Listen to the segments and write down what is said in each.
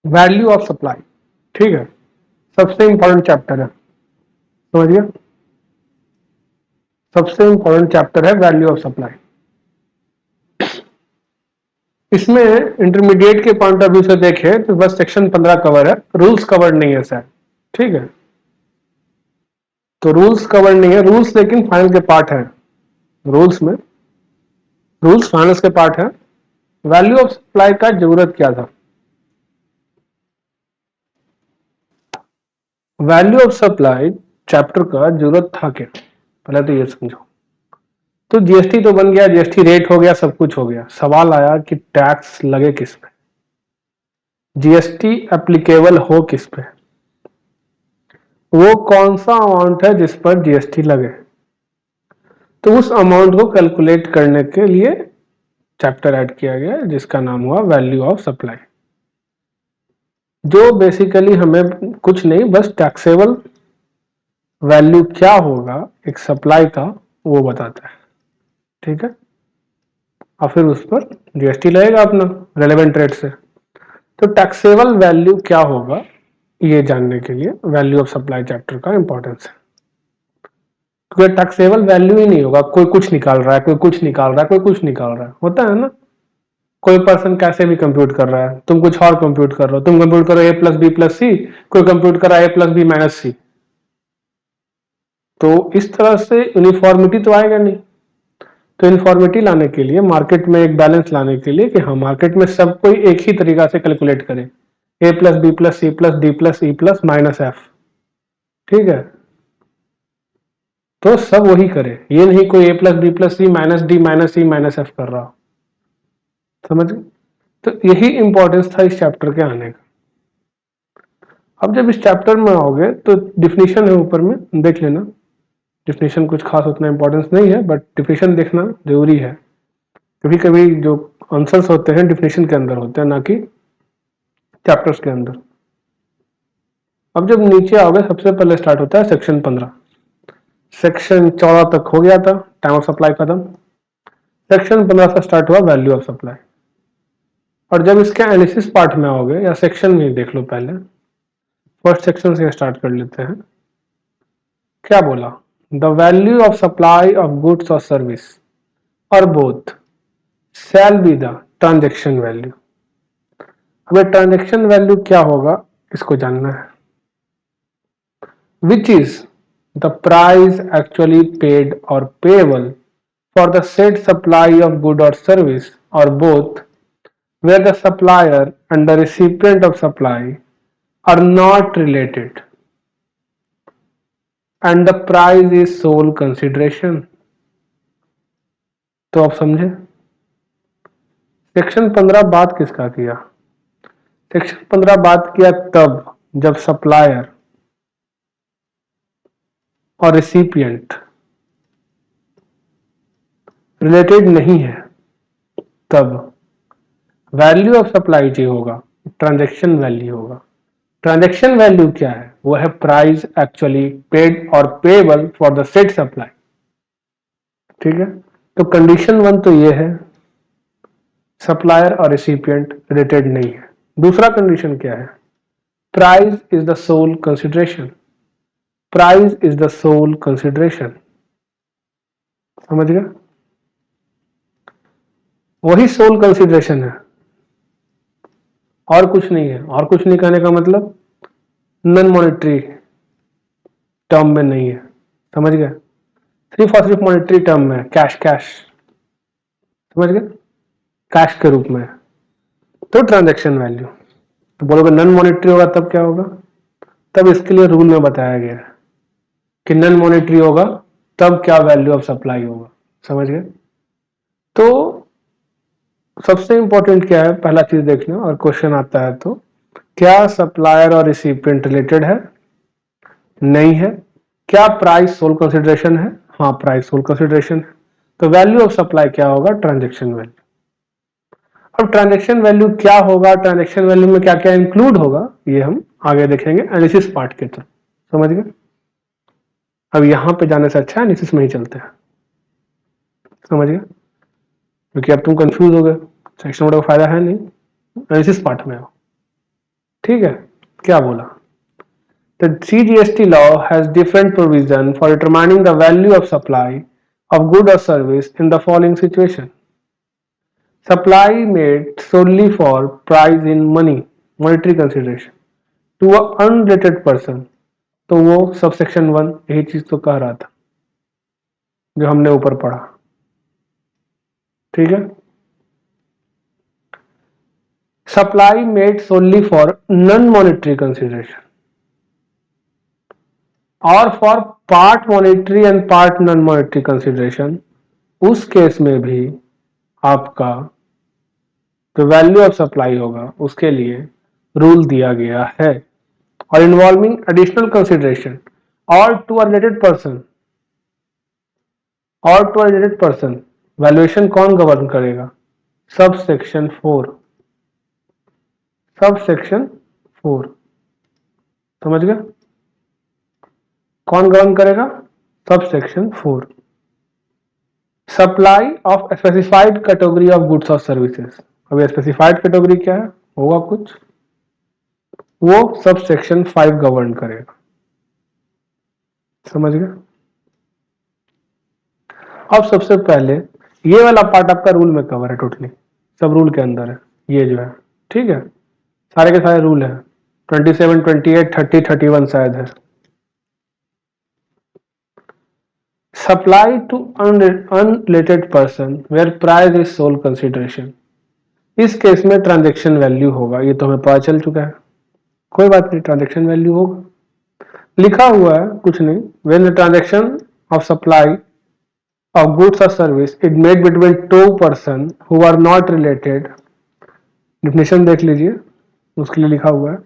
Value of supply, ठीक है, सबसे इंपॉर्टेंट चैप्टर है, समझिए, सबसे इंपॉर्टेंट चैप्टर है वैल्यू ऑफ सप्लाई। इसमें इंटरमीडिएट के पॉइंट ऑफ व्यू से देखें तो बस सेक्शन 15 कवर है, रूल्स कवर नहीं है सर, ठीक है, तो रूल्स कवर नहीं है, रूल्स लेकिन फाइनल के पार्ट है, रूल्स में रूल्स फाइनेंस के पार्ट है। वैल्यू ऑफ सप्लाई का जरूरत क्या था? वैल्यू ऑफ सप्लाई चैप्टर का जरूरत था क्या, पहले तो ये समझो। तो जीएसटी तो बन गया, जीएसटी रेट हो गया, सब कुछ हो गया, सवाल आया कि टैक्स लगे किस पे, जीएसटी एप्लीकेबल हो किस पे, वो कौन सा अमाउंट है जिस पर जीएसटी लगे। तो उस अमाउंट को कैलकुलेट करने के लिए चैप्टर ऐड किया गया जिसका नाम हुआ वैल्यू ऑफ सप्लाई, जो बेसिकली हमें कुछ नहीं बस टैक्सेबल वैल्यू क्या होगा एक सप्लाई का वो बताता है, ठीक है, और फिर उस पर जीएसटी लगेगा अपना रेलेवेंट रेट से। तो टैक्सेबल वैल्यू क्या होगा ये जानने के लिए वैल्यू ऑफ सप्लाई चैप्टर का इंपॉर्टेंस है, क्योंकि टैक्सेबल वैल्यू ही नहीं होगा, कोई कुछ निकाल रहा है, कोई कुछ निकाल रहा है, कोई कुछ निकाल रहा है, होता है ना, कोई पर्सन कैसे भी कंप्यूट कर रहा है, तुम कुछ और कंप्यूट कर रहे हो, तुम कंप्यूट करो ए प्लस बी प्लस सी, कोई कंप्यूट कर रहा है ए प्लस बी माइनस सी, तो इस तरह से यूनिफॉर्मिटी तो आएगा नहीं। तो यूनिफॉर्मिटी लाने के लिए, मार्केट में एक बैलेंस लाने के लिए कि हाँ मार्केट में सब कोई एक ही तरीका से कैलकुलेट करे, a plus b plus c plus d plus e plus minus f, ठीक है, तो सब वही करे, ये नहीं कोई a plus b plus c minus d minus c minus f कर रहा हो, समझ। तो यही इंपॉर्टेंस था इस चैप्टर के आने का। अब जब इस चैप्टर में आओगे तो डिफिनीशन है ऊपर में, देख लेना, डिफिनीशन कुछ खास उतना इंपॉर्टेंस नहीं है बट डिफिनीशन देखना जरूरी है, कभी कभी जो आंसर्स होते हैं डिफिनीशन के अंदर होते हैं ना कि चैप्टर्स के अंदर। अब जब नीचे आओगे सबसे पहले स्टार्ट होता है सेक्शन 15, सेक्शन 14 तक हो गया था, टाइम ऑफ सप्लाई खत्म, सेक्शन 15 से स्टार्ट हुआ वैल्यू ऑफ सप्लाई। और जब इसके एनालिसिस पार्ट में आओगे या सेक्शन में देख लो, पहले फर्स्ट सेक्शन से स्टार्ट कर लेते हैं। क्या बोला? The value of supply of goods और सर्विस और both shall be the transaction value. अब ट्रांजेक्शन वैल्यू क्या होगा इसको जानना है, which is the price actually paid or payable for the said supply of good or service or both, where the supplier and the recipient of supply are not related and the price is sole consideration। तो आप समझे section 15 बात किसका किया? Section 15 बात किया तब जब सप्लायर और रिसिपिएंट रिलेटेड नहीं है, तब वैल्यू ऑफ सप्लाई जो होगा ट्रांजैक्शन वैल्यू होगा। ट्रांजैक्शन वैल्यू क्या है? वो है प्राइस एक्चुअली पेड और payable for the set supply, ठीक है। तो कंडीशन 1 तो ये है सप्लायर और रिसिपिएंट रिलेटेड नहीं है। दूसरा कंडीशन क्या है? Price is the sole consideration, price is the sole consideration, समझ गया, वही सोल कंसिडरेशन है और कुछ नहीं है। और कुछ नहीं कहने का मतलब नॉन मॉनेटरी टर्म में नहीं है, समझ गए, सिर्फ और सिर्फ मॉनेटरी टर्म में, कैश कैश, समझ गए, कैश के रूप में। तो ट्रांजैक्शन वैल्यू, तो बोलोगे नॉन मॉनेटरी होगा तब क्या होगा? तब इसके लिए रूल में बताया गया है कि नॉन मॉनेटरी होगा तब क्या वैल्यू ऑफ सप्लाई होगा, समझ गए। तो सबसे इंपॉर्टेंट क्या है पहला चीज देखना, और क्वेश्चन आता है तो क्या सप्लायर और रिसिपिएंट रिलेटेड है? नहीं है। क्या प्राइस सोल कंसिडरेशन है? हाँ प्राइस सोल कंसिडरेशन है। तो वैल्यू ऑफ सप्लाई क्या होगा? Transaction value. अब ट्रांजैक्शन वैल्यू क्या होगा, ट्रांजैक्शन वैल्यू में क्या क्या इंक्लूड होगा ये हम आगे देखेंगे एनालिसिस पार्ट के थ्रू, समझ गए। अब यहां पे जाने से अच्छा एनालिसिस में ही चलते हैं, समझ गए, क्योंकि अब तुम कंफ्यूज हो गए, सेक्शन का फायदा है नहीं, एनालिसिस पार्ट में आओ, ठीक है, क्या बोला? The CGST law has different provision for determining the value of supply of good or service in the following situation. Supply made solely for price in money, monetary consideration, to a unrelated person. तो वो subsection 1 यही चीज तो कह रहा था जो हमने ऊपर पढ़ा, ठीक है। Supply made solely for non monetary consideration और for part monetary and part non monetary consideration, उस केस में भी आपका जो वैल्यू ऑफ सप्लाई होगा उसके लिए रूल दिया गया है। और इन्वॉल्विंग एडिशनल कंसिडरेशन और टू रिलेटेड पर्सन वैल्यूएशन कौन गवर्न करेगा? सब सेक्शन 4 समझ गया? कौन गवर्न करेगा? Sub section 4। Supply of specified category of goods और सर्विसेज, अब स्पेसिफाइड कैटेगरी क्या है? होगा कुछ, वो सब सेक्शन 5 गवर्न करेगा। समझ गए? अब सबसे पहले ये वाला पार्ट आपका रूल में कवर है, टोटली सब रूल के अंदर है ये जो है, ठीक है। सारे के सारे रूल है 27, 28, 30, 31 शायद है। Supply to unrelated person where price is sole consideration, इस केस में ट्रांजैक्शन वैल्यू होगा, ये तो हमें पता चल चुका है, कोई बात नहीं, ट्रांजैक्शन वैल्यू होगा। लिखा हुआ है कुछ नहीं, when the transaction of supply of goods or service it made between two person who are not related, definition देख लीजिए, उसके लिए लिखा हुआ है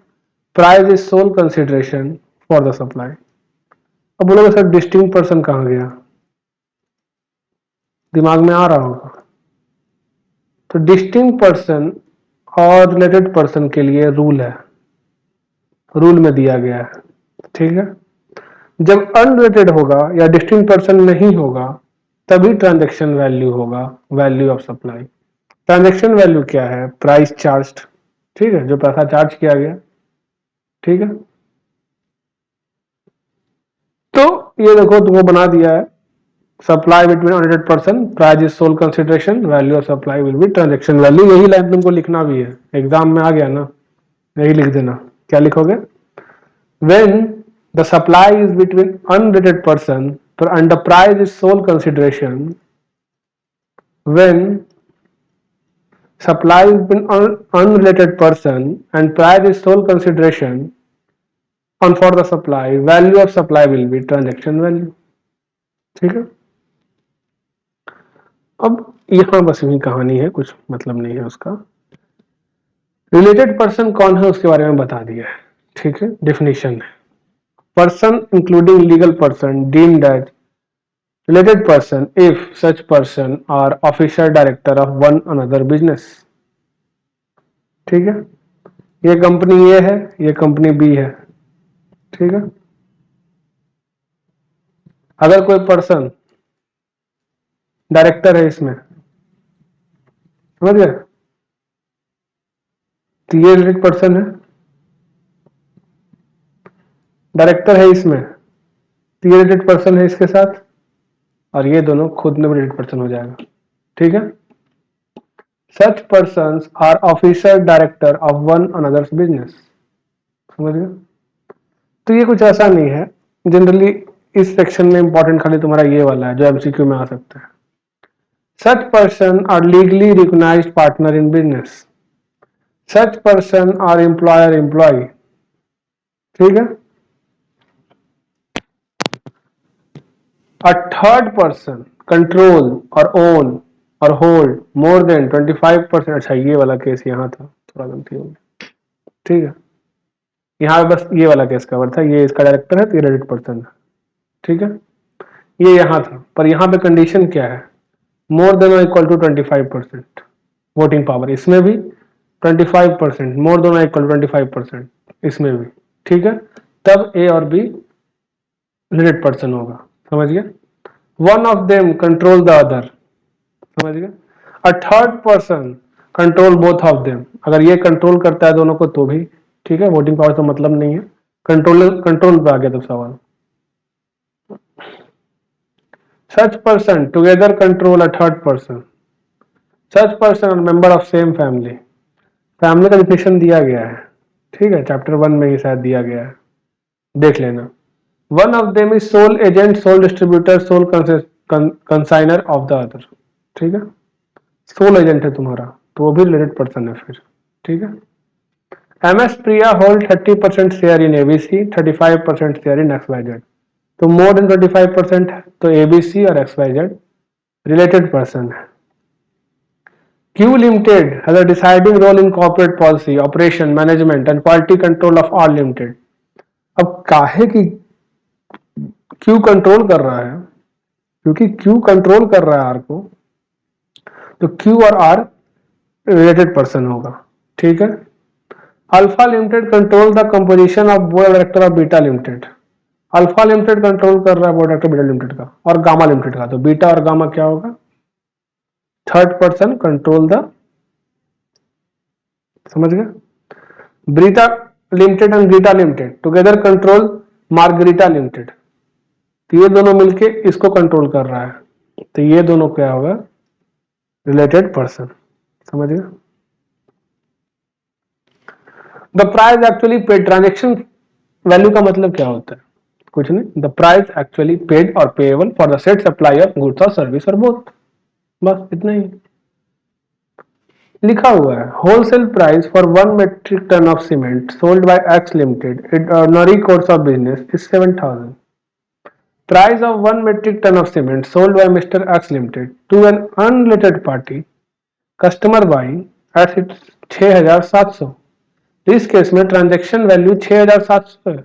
price is sole consideration for the supply. अब बोलोगे सर डिस्टिंक्ट पर्सन कहाँ गया? दिमाग में आ रहा होगा। तो डिस्टिंक्ट पर्सन और रिलेटेड पर्सन के लिए रूल है, रूल में दिया गया है, ठीक है। जब अनरिलेटेड होगा या डिस्टिंक्ट पर्सन नहीं होगा तभी ट्रांजैक्शन वैल्यू होगा, value of supply. Transaction value क्या है? प्राइस चार्ज्ड, ठीक है, जो पैसा चार्ज किया गया, ठीक है। तो ये देखो तुमको बना दिया है supply between unrelated person, price is sole consideration, value of supply will be transaction value. यही लाइन तुमको लिखना भी है, एग्जाम में आ गया ना, यही लिख देना। क्या लिखोगे? When the supply is between unrelated person and the price is sole consideration, when supply is between unrelated person and price is sole consideration on for the supply, value of supply will be transaction value, ठीक है। अब यहां बस यही कहानी है, कुछ मतलब नहीं है उसका। रिलेटेड पर्सन कौन है उसके बारे में बता दिया है, ठीक है। डेफिनेशन है person including legal person deemed as related person if such person are officer director of one another business, ठीक है। ये कंपनी ए है, ये कंपनी बी है, ठीक है। अगर कोई पर्सन डायरेक्टर है इसमें, समझ गए, तो ये रिलेटेड पर्सन है, डायरेक्टर है इसमें तो ये रिलेटेड पर्सन है इसके साथ, और ये दोनों खुद में रिलेटेड पर्सन हो जाएगा, ठीक है। Such persons are officer director of one another's business, समझ गए। तो ये कुछ ऐसा नहीं है, जनरली इस सेक्शन में इंपॉर्टेंट खाली तुम्हारा ये वाला है जो एमसीक्यू में आ सकता है। Such person are legally recognised partner in business, such person are employer employ, ठीक है। A third person control or own or hold more than 25%, अच्छा ये वाला केस यहाँ था, थोड़ा गलती हो गई, ठीक है। यहाँ बस ये वाला केस कवर था, ये इसका डायरेक्टर है तो ये रिलेटेड पर्सन है, ठीक है। ये यहाँ था, पर यहाँ पे कंडीशन क्या है? मोर देन और इक्वल टू 25% वोटिंग पावर, इसमें भी 25%, मोर देन और इक्वल टू 25% इसमें भी, ठीक है। तब ए और बी रिलेटेड पर्सन होगा, समझ गया। One of them control the other, समझ गए। A third person control both of them, अगर ये कंट्रोल करता है दोनों को तो भी ठीक है, वोटिंग पावर से मतलब नहीं है, कंट्रोल पे आ गया तो सवाल। Such person together control a third person, such person member of same family, family का डिफिनेशन दिया गया है, ठीक है, चैप्टर 1 में ही शायद दिया गया है, देख लेना। One of them is sole agent, sole distributor, sole consignor of the other, ठीक है, सोल एजेंट है तुम्हारा तो वो भी रिलेटेड पर्सन है फिर, ठीक है। MS Priya hold 30% share in ABC, 35% share in XYZ, तो मोर देन 25% है तो ABC और XYZ रिलेटेड पर्सन है। Q Limited has a deciding role in corporate policy, operation, management and quality control of all limited। अब काहे कि Q control कर रहा है, क्योंकि Q कंट्रोल कर रहा है R को, तो Q और R रिलेटेड पर्सन होगा, ठीक है। Alpha limited control the composition of board of director of beta limited, alpha limited control कर रहा है बोर्ड डायरेक्टर बीटा लिमिटेड का और गामा लिमिटेड का, तो बीटा और गामा क्या होगा, थर्ड पर्सन कंट्रोल द, समझ गए। Brita limited and Greta limited together control Margarita limited, तो ये दोनों मिलके इसको कंट्रोल कर रहा है, तो ये दोनों क्या होगा, रिलेटेड पर्सन, समझ गए। The price actually paid, transaction value का मतलब क्या होता है, कुछ नहीं, द प्राइस एक्चुअली पेड और payable for the set supply of goods और सर्विस और बोथ, बस इतना ही लिखा हुआ है। Wholesale price for 1 metric ton of cement sold by x limited in ordinary course of business is 7,000। Price of 1 metric ton of cement sold by mister x limited to an unrelated party customer buying at 6,700। इस case में transaction value 6,700 है,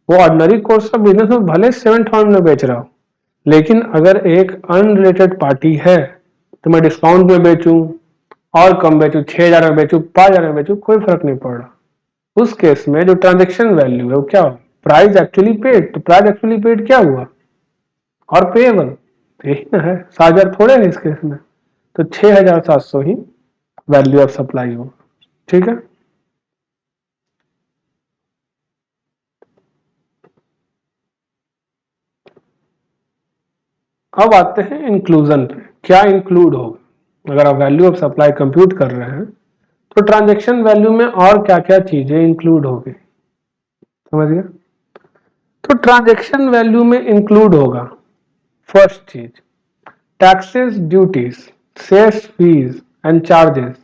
वो ordinary course of business में भले 7,000 में बेच रहा हो, लेकिन अगर एक अनरिलेटेड पार्टी है तो मैं डिस्काउंट में बेचूं और कम बेचूं, 6,000 में बेचूं, 5,000 में बेचूं, कोई फर्क नहीं पड़ रहा। उस केस में जो ट्रांजेक्शन वैल्यू है वो क्या हुआ, प्राइस एक्चुअली पेड, तो प्राइस एक्चुअली पेड क्या हुआ, और पेएबल यही ना है, 7,000 थोड़े है इस केस में, तो 6,700 ही वैल्यू ऑफ सप्लाई होगा, ठीक है। अब आते हैं इंक्लूजन पे, क्या इंक्लूड होगा, अगर आप वैल्यू ऑफ सप्लाई कंप्यूट कर रहे हैं तो ट्रांजैक्शन वैल्यू में और क्या क्या चीजें इंक्लूड होगी, समझ गए। तो ट्रांजैक्शन वैल्यू में इंक्लूड होगा, फर्स्ट चीज taxes, duties, cess, fees and charges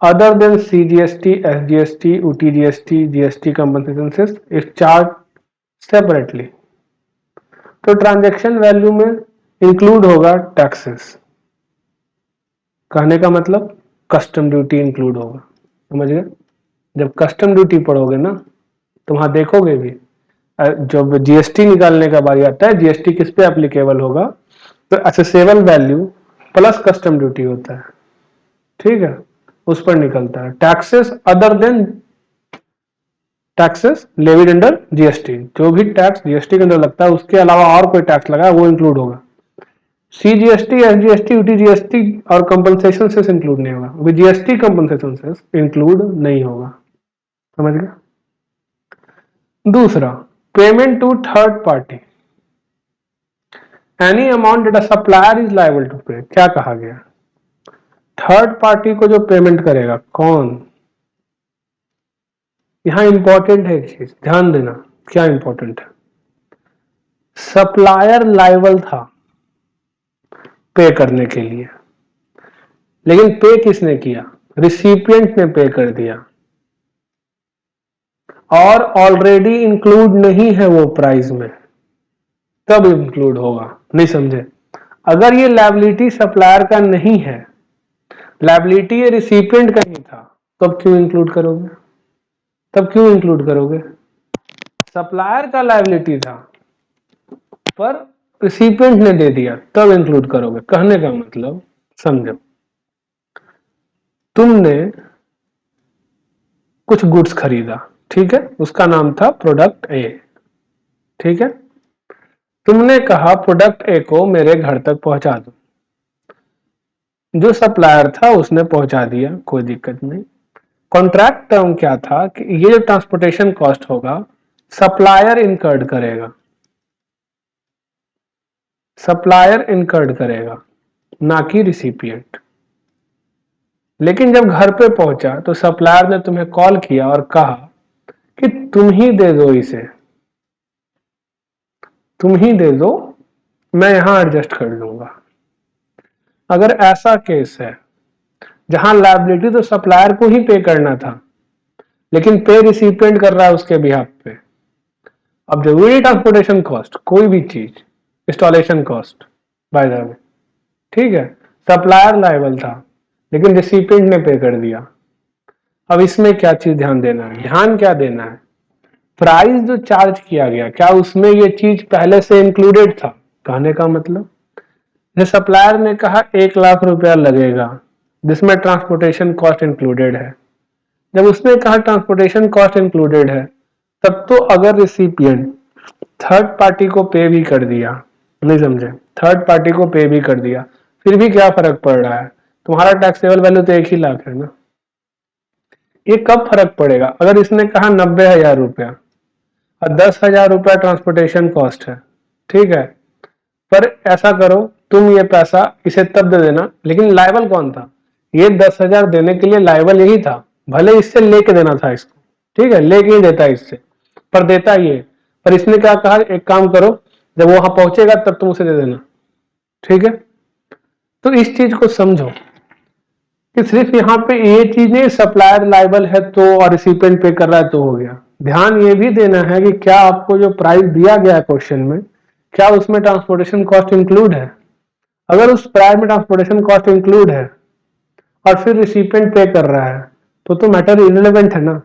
other than CGST, SGST, UTGST, GST compensation cess is charge separately. तो ट्रांजैक्शन वैल्यू में इंक्लूड होगा टैक्सेस, कहने का मतलब कस्टम ड्यूटी इंक्लूड होगा, समझ गए। जब कस्टम ड्यूटी पढ़ोगे ना तो वहां देखोगे भी, जब GST निकालने का बारी आता है, GST किस पे एप्लीकेबल होगा, तो assessable value plus custom duty होता है, ठीक है, उस पर निकलता है। Taxes other than taxes levied under GST, जो भी टैक्स GST के अंदर लगता है उसके अलावा और कोई टैक्स लगा है वो इंक्लूड होगा। CGST, SGST, UTGST और कंपनसेशन सेस इंक्लूड नहीं होगा, अभी GST कंपनसेशन सेस इंक्लूड नहीं होगा, समझ गए। दूसरा, payment to third party, any amount that a supplier is liable to pay, क्या कहा गया, थर्ड पार्टी को जो पेमेंट करेगा कौन, यहां इंपॉर्टेंट है एक चीज ध्यान देना, क्या इंपॉर्टेंट है, सप्लायर लायबल था पे करने के लिए, लेकिन पे किसने किया, रिसिपिएंट ने पे कर दिया और ऑलरेडी इंक्लूड नहीं है वो प्राइस में, तब इंक्लूड होगा, नहीं समझे। अगर ये लायबिलिटी सप्लायर का नहीं है, लायबिलिटी ये रिसिपिएंट का ही था, तब क्यों इंक्लूड करोगे, तब क्यों इंक्लूड करोगे, सप्लायर का लायबिलिटी था पर रिसिपिएंट ने दे दिया तब इंक्लूड करोगे, कहने का मतलब समझो, तुमने कुछ गुड्स खरीदा, ठीक है, उसका नाम था प्रोडक्ट ए, ठीक है, तुमने कहा प्रोडक्ट ए को मेरे घर तक पहुंचा दो, जो सप्लायर था उसने पहुंचा दिया, कोई दिक्कत नहीं, कॉन्ट्रैक्ट टर्म क्या था कि ये जो ट्रांसपोर्टेशन कॉस्ट होगा सप्लायर इनकर्ड करेगा, सप्लायर इनकर्ड करेगा, ना कि रिसिपिएंट। लेकिन जब घर पे पहुंचा तो सप्लायर ने तुम्हें कॉल किया और कहा कि तुम ही दे दो इसे, तुम ही दे दो, मैं यहां एडजस्ट कर लूंगा। अगर ऐसा केस है जहां लायबिलिटी तो सप्लायर को ही पे करना था लेकिन पे रिसिपिएंट कर रहा है उसके बिहाफ पे, अब जरूरी ट्रांसपोर्टेशन कॉस्ट कोई भी चीज, installation cost by the way, ठीक है, सप्लायर लायबल था लेकिन रिसिपिएंट ने पे कर दिया। अब इसमें क्या चीज ध्यान देना है, ध्यान क्या देना है, प्राइस जो चार्ज किया गया क्या उसमें ये चीज पहले से इंक्लूडेड था। कहने का मतलब सप्लायर ने कहा 1 लाख रुपया लगेगा जिसमें ट्रांसपोर्टेशन कॉस्ट इंक्लूडेड है। जब उसने कहा ट्रांसपोर्टेशन कॉस्ट इंक्लूडेड है तब तो अगर रिसिपिएंट थर्ड पार्टी को पे भी कर दिया, नहीं समझे, थर्ड पार्टी को पे भी कर दिया फिर भी क्या फर्क पड़ रहा है, तुम्हारा टैक्सेबल वैल्यू तो 1 ही लाख है ना। ये कब फर्क पड़ेगा, अगर इसने कहा 90,000 रुपया और 10,000 रुपया ट्रांसपोर्टेशन कॉस्ट है, ठीक है, पर ऐसा करो तुम ये पैसा इसे तब दे देना, लेकिन लायबल कौन था, ये 10,000 देने के लिए लायबल यही था, भले इससे लेके देना था इसको, ठीक है, लेके ही देता इससे, पर देता ये, पर इसने क्या कहा एक काम करो जब वहां पहुंचेगा तब तुम उसे दे देना, ठीक है। तो इस चीज को समझो कि सिर्फ यहाँ पे ये चीज नहीं सप्लायर लायबल है तो और रिसिपिएंट पे कर रहा है तो हो गया, ध्यान ये भी देना है कि क्या आपको जो प्राइस दिया गया है क्वेश्चन में क्या उसमें ट्रांसपोर्टेशन कॉस्ट इंक्लूड है। अगर उस प्राइस में ट्रांसपोर्टेशन कॉस्ट इंक्लूड है और फिर रिसिपिएंट पे कर रहा है तो मैटर इररिलेवेंट है ना।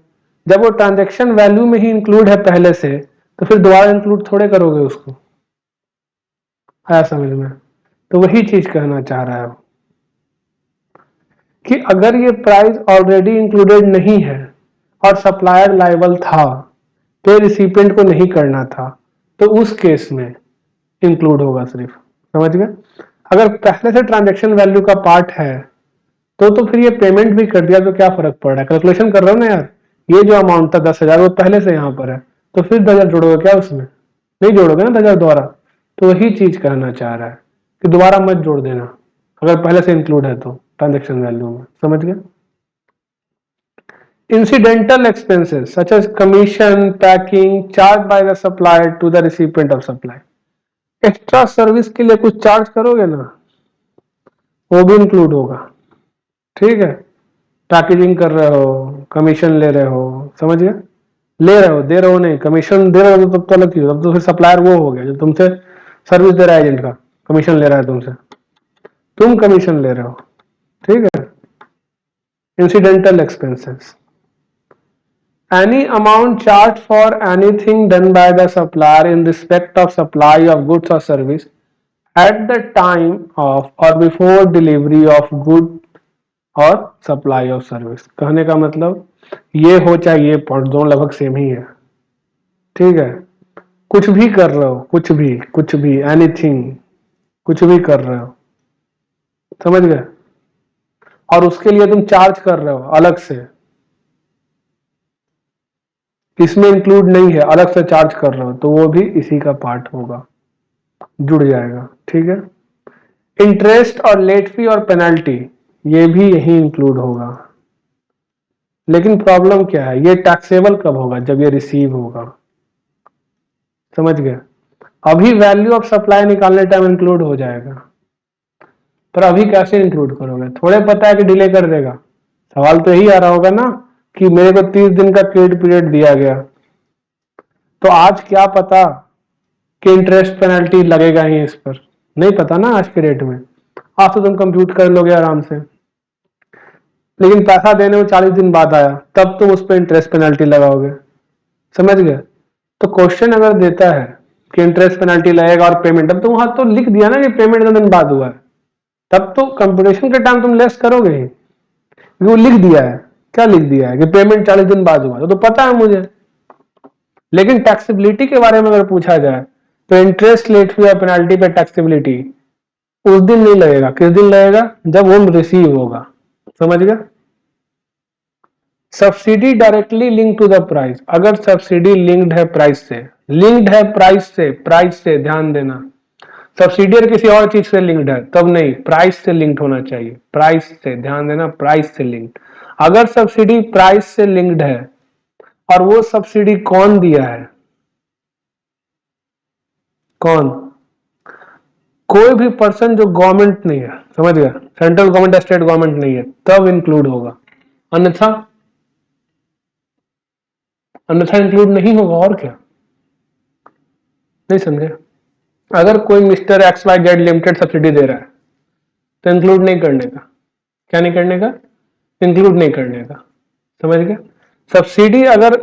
जब वो ट्रांजैक्शन वैल्यू में ही इंक्लूड है पहले से तो फिर दोबारा इंक्लूड थोड़े करोगे उसको, आया समझ में। तो वही चीज कहना चाह रहा है कि अगर ये प्राइस ऑलरेडी इंक्लूडेड नहीं है और सप्लायर लायबल था तो रिसिपिएंट को नहीं करना था तो उस केस में इंक्लूड होगा सिर्फ, समझ गए। अगर पहले से ट्रांजैक्शन वैल्यू का पार्ट है तो फिर ये पेमेंट भी कर दिया तो क्या फर्क पड़ रहा है, कैलकुलेशन कर रहा हूं ना यार, ये जो अमाउंट था 10,000 वो पहले से यहाँ पर है तो फिर 10,000 जोड़ोगे क्या उसमें, नहीं जोड़ोगे ना 10,000 दोबारा। तो वही चीज कहना चाह रहा है कि दोबारा मत जोड़ देना अगर पहले से इंक्लूड है तो ट्रांजैक्शन वैल्यू में, समझ गए। Incidental expenses such as commission, packing, charged by the supplier to the recipient of supply. Extra service के लिए कुछ चार्ज करोगे ना वो भी इंक्लूड होगा, ठीक है, पैकेजिंग कर रहे हो, कमीशन ले रहे हो, समझ गए, ले रहे हो, दे रहे हो नहीं, कमीशन दे रहे हो तब तो अलग चीज, तब तो फिर सप्लायर वो हो गया जो तुमसे सर्विस दे रहा है, एजेंट का कमीशन ले रहा है तुमसे, तुम कमीशन ले रहे हो, ठीक है। Incidental expenses any amount charged for anything done by the supplier in respect of supply of goods or service at the time of or before delivery of good और supply of service। कहने का मतलब ये हो चाहे ये point दोनों लगभग सेम ही है, ठीक है, कुछ भी कर रहे हो, कुछ भी एनीथिंग, कुछ भी कर रहे हो, समझ गए, और उसके लिए तुम चार्ज कर रहे हो अलग से, इसमें इंक्लूड नहीं है, अलग से चार्ज कर रहे हो तो वो भी इसी का पार्ट होगा, जुड़ जाएगा, ठीक है। इंटरेस्ट और लेट फी और पेनल्टी ये भी यही इंक्लूड होगा, लेकिन प्रॉब्लम क्या है, ये टैक्सेबल कब होगा, जब ये रिसीव होगा, समझ गए। अभी वैल्यू ऑफ सप्लाई निकालने टाइम इंक्लूड हो जाएगा, पर अभी कैसे इंक्लूड करोगे, थोड़े पता है कि डिले कर देगा। सवाल तो यही आ रहा होगा ना कि मेरे को 30 दिन का क्रेडिट पीरियड दिया गया तो आज क्या पता कि इंटरेस्ट पेनल्टी लगेगा ही इस पर, नहीं पता ना आज के डेट में, आज तो तुम कंप्यूट कर लोगे आराम से, लेकिन पैसा देने में 40 दिन बाद आया तब तुम उस पर इंटरेस्ट पेनल्टी लगाओगे, समझ गए। तो क्वेश्चन अगर देता है कि इंटरेस्ट पेनल्टी लगेगा और पेमेंट, अब तो वहां तो लिख दिया ना कि पेमेंट 2 दिन बाद हुआ है, तब तो कंप्यूटेशन के टाइम तुम लेस करोगे ही, वो लिख दिया है, क्या लिख दिया है कि पेमेंट 40 दिन बाद हुआ, तो पता है मुझे। लेकिन टैक्सेबिलिटी के बारे में अगर पूछा जाए तो इंटरेस्ट लेट फी या पेनल्टी पे टैक्सेबिलिटी उस दिन नहीं लगेगा, किस दिन लगेगा, जब वो रिसीव होगा, समझ गया। Subsidy directly link to the price, अगर सब्सिडी लिंक्ड है प्राइस से, लिंक्ड है प्राइस से ध्यान देना, सब्सिडी और किसी और चीज से लिंक्ड है तब नहीं, प्राइस से लिंक्ड होना चाहिए, प्राइस से, ध्यान देना, प्राइस से लिंक्ड। अगर सब्सिडी प्राइस से लिंक्ड है और वो सब्सिडी कौन दिया है, कौन, कोई भी पर्सन जो गवर्नमेंट नहीं है, समझ गया, सेंट्रल गवर्नमेंट स्टेट गवर्नमेंट नहीं है, तब इंक्लूड होगा, अन्यथा अन्यथा इंक्लूड नहीं होगा। और क्या, नहीं समझे? अगर कोई Mr X Y Z limited subsidy दे रहा है तो इंक्लूड नहीं करने का, क्या नहीं करने का, इंक्लूड नहीं करने का, समझ गया? सब्सिडी अगर,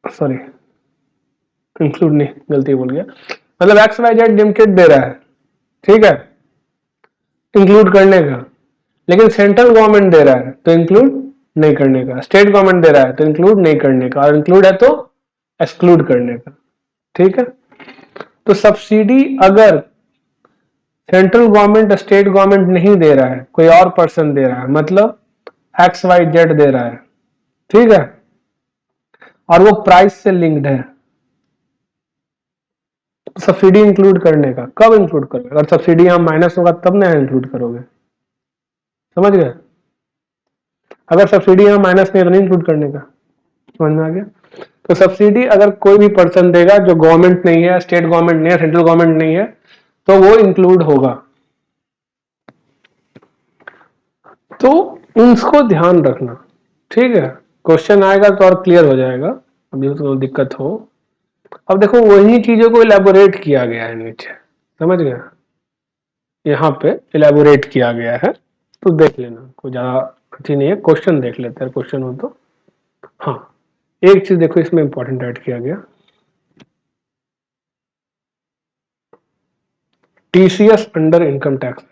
सॉरी इंक्लूड नहीं, गलती बोल गया, मतलब एक्स वाई जेड लिमिटेड दे रहा है, ठीक है, इंक्लूड करने का, लेकिन सेंट्रल गवर्नमेंट दे रहा है तो इंक्लूड नहीं करने का, स्टेट गवर्नमेंट दे रहा है तो इंक्लूड नहीं करने का, और इंक्लूड है तो एक्सक्लूड करने का, ठीक है? तो सब्सिडी अगर सेंट्रल गवर्नमेंट स्टेट गवर्नमेंट नहीं दे रहा है, कोई और पर्सन दे रहा है, मतलब एक्स वाई जेड दे रहा है, ठीक है, और वो प्राइस से लिंक्ड है, तो सब्सिडी इंक्लूड करने का, कब इंक्लूड करोगे, अगर सब्सिडी यहां माइनस होगा तब ना इंक्लूड करोगे, समझ गए? अगर सब्सिडी यहां माइनस नहीं है तो नहीं इंक्लूड करने का, समझ में आ गया? तो सब्सिडी अगर कोई भी पर्सन देगा जो गवर्नमेंट नहीं है, स्टेट गवर्नमेंट नहीं है, सेंट्रल गवर्नमेंट नहीं है, तो वो इंक्लूड होगा। तो इसको ध्यान रखना, ठीक है, क्वेश्चन आएगा तो और क्लियर हो जाएगा, अभी तो दिक्कत हो। अब देखो वही चीजों को इलेबोरेट किया गया है नीचे, समझ गया, यहाँ पे इलेबोरेट किया गया है, तो देख लेना, कोई ज्यादा अच्छी नहीं है, क्वेश्चन देख लेते हैं, क्वेश्चन हो तो। हाँ, एक चीज देखो इसमें इंपॉर्टेंट ऐड किया गया, टीसीएस अंडर इनकम टैक्स।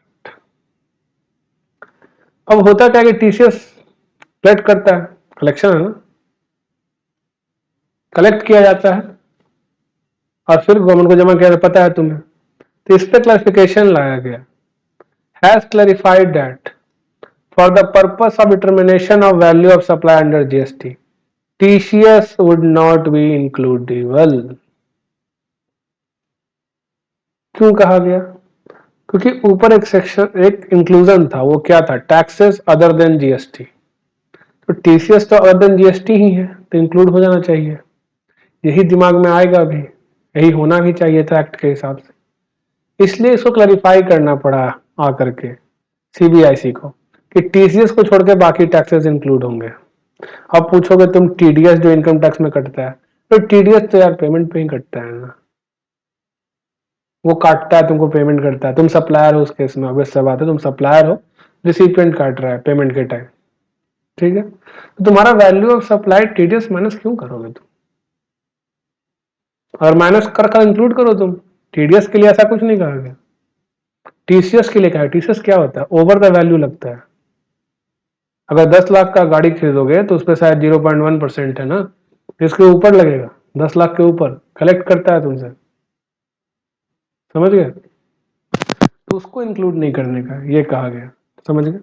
अब होता क्या कि टीसीएस कलेक्ट करता है, कलेक्शन है ना, कलेक्ट किया जाता है और फिर गवर्नमेंट को जमा किया जाता है, पता है तुम्हें, तो इस पे क्लैरिफिकेशन लाया गया, has clarified that for the purpose of determination of value of supply under GST TCS would not be includable. क्यों कहा गया? क्योंकि ऊपर एक सेक्शन, एक इंक्लूजन था, वो क्या था, टैक्सेस अदर देन जीएसटी, तो टीसीएस तो अदर देन जीएसटी ही है, तो इंक्लूड हो जाना चाहिए, यही दिमाग में आएगा अभी, यही होना भी चाहिए था एक्ट के हिसाब से, इसलिए इसको क्लैरिफाई करना पड़ा आकर के सीबीआईसी को कि टीसीएस को छोड़ के बाकी टैक्सेस इंक्लूड होंगे। अब पूछोगे तुम टीडीएस जो इनकम टैक्स में कटता है, तो टीडीएस तो यार पेमेंट पे ही कटता है ना, वो काटता है, तुमको पेमेंट करता है, तुम सप्लायर हो उस केस में, ऑब्वियस सा बात है, तुम सप्लायर हो, रिसिपिएंट काट रहा है पेमेंट के टाइम, ठीक है, तो तुम्हारा value of supply TDS minus क्यों करोगे तुम, और माइनस कर कर इंक्लूड करो तुम, टीडीएस के लिए ऐसा कुछ नहीं कहा गया, टीसीएस के लिए कहा है। टीसीएस क्या होता है, ओवर द वैल्यू लगता है, अगर 10 लाख का गाड़ी खरीदोगे तो उस पर शायद 0.1% है ना, इसके ऊपर लगेगा, 10 लाख के ऊपर कलेक्ट करता है तुमसे, समझ गए? तो उसको इंक्लूड नहीं करने का ये कहा गया, समझ गए?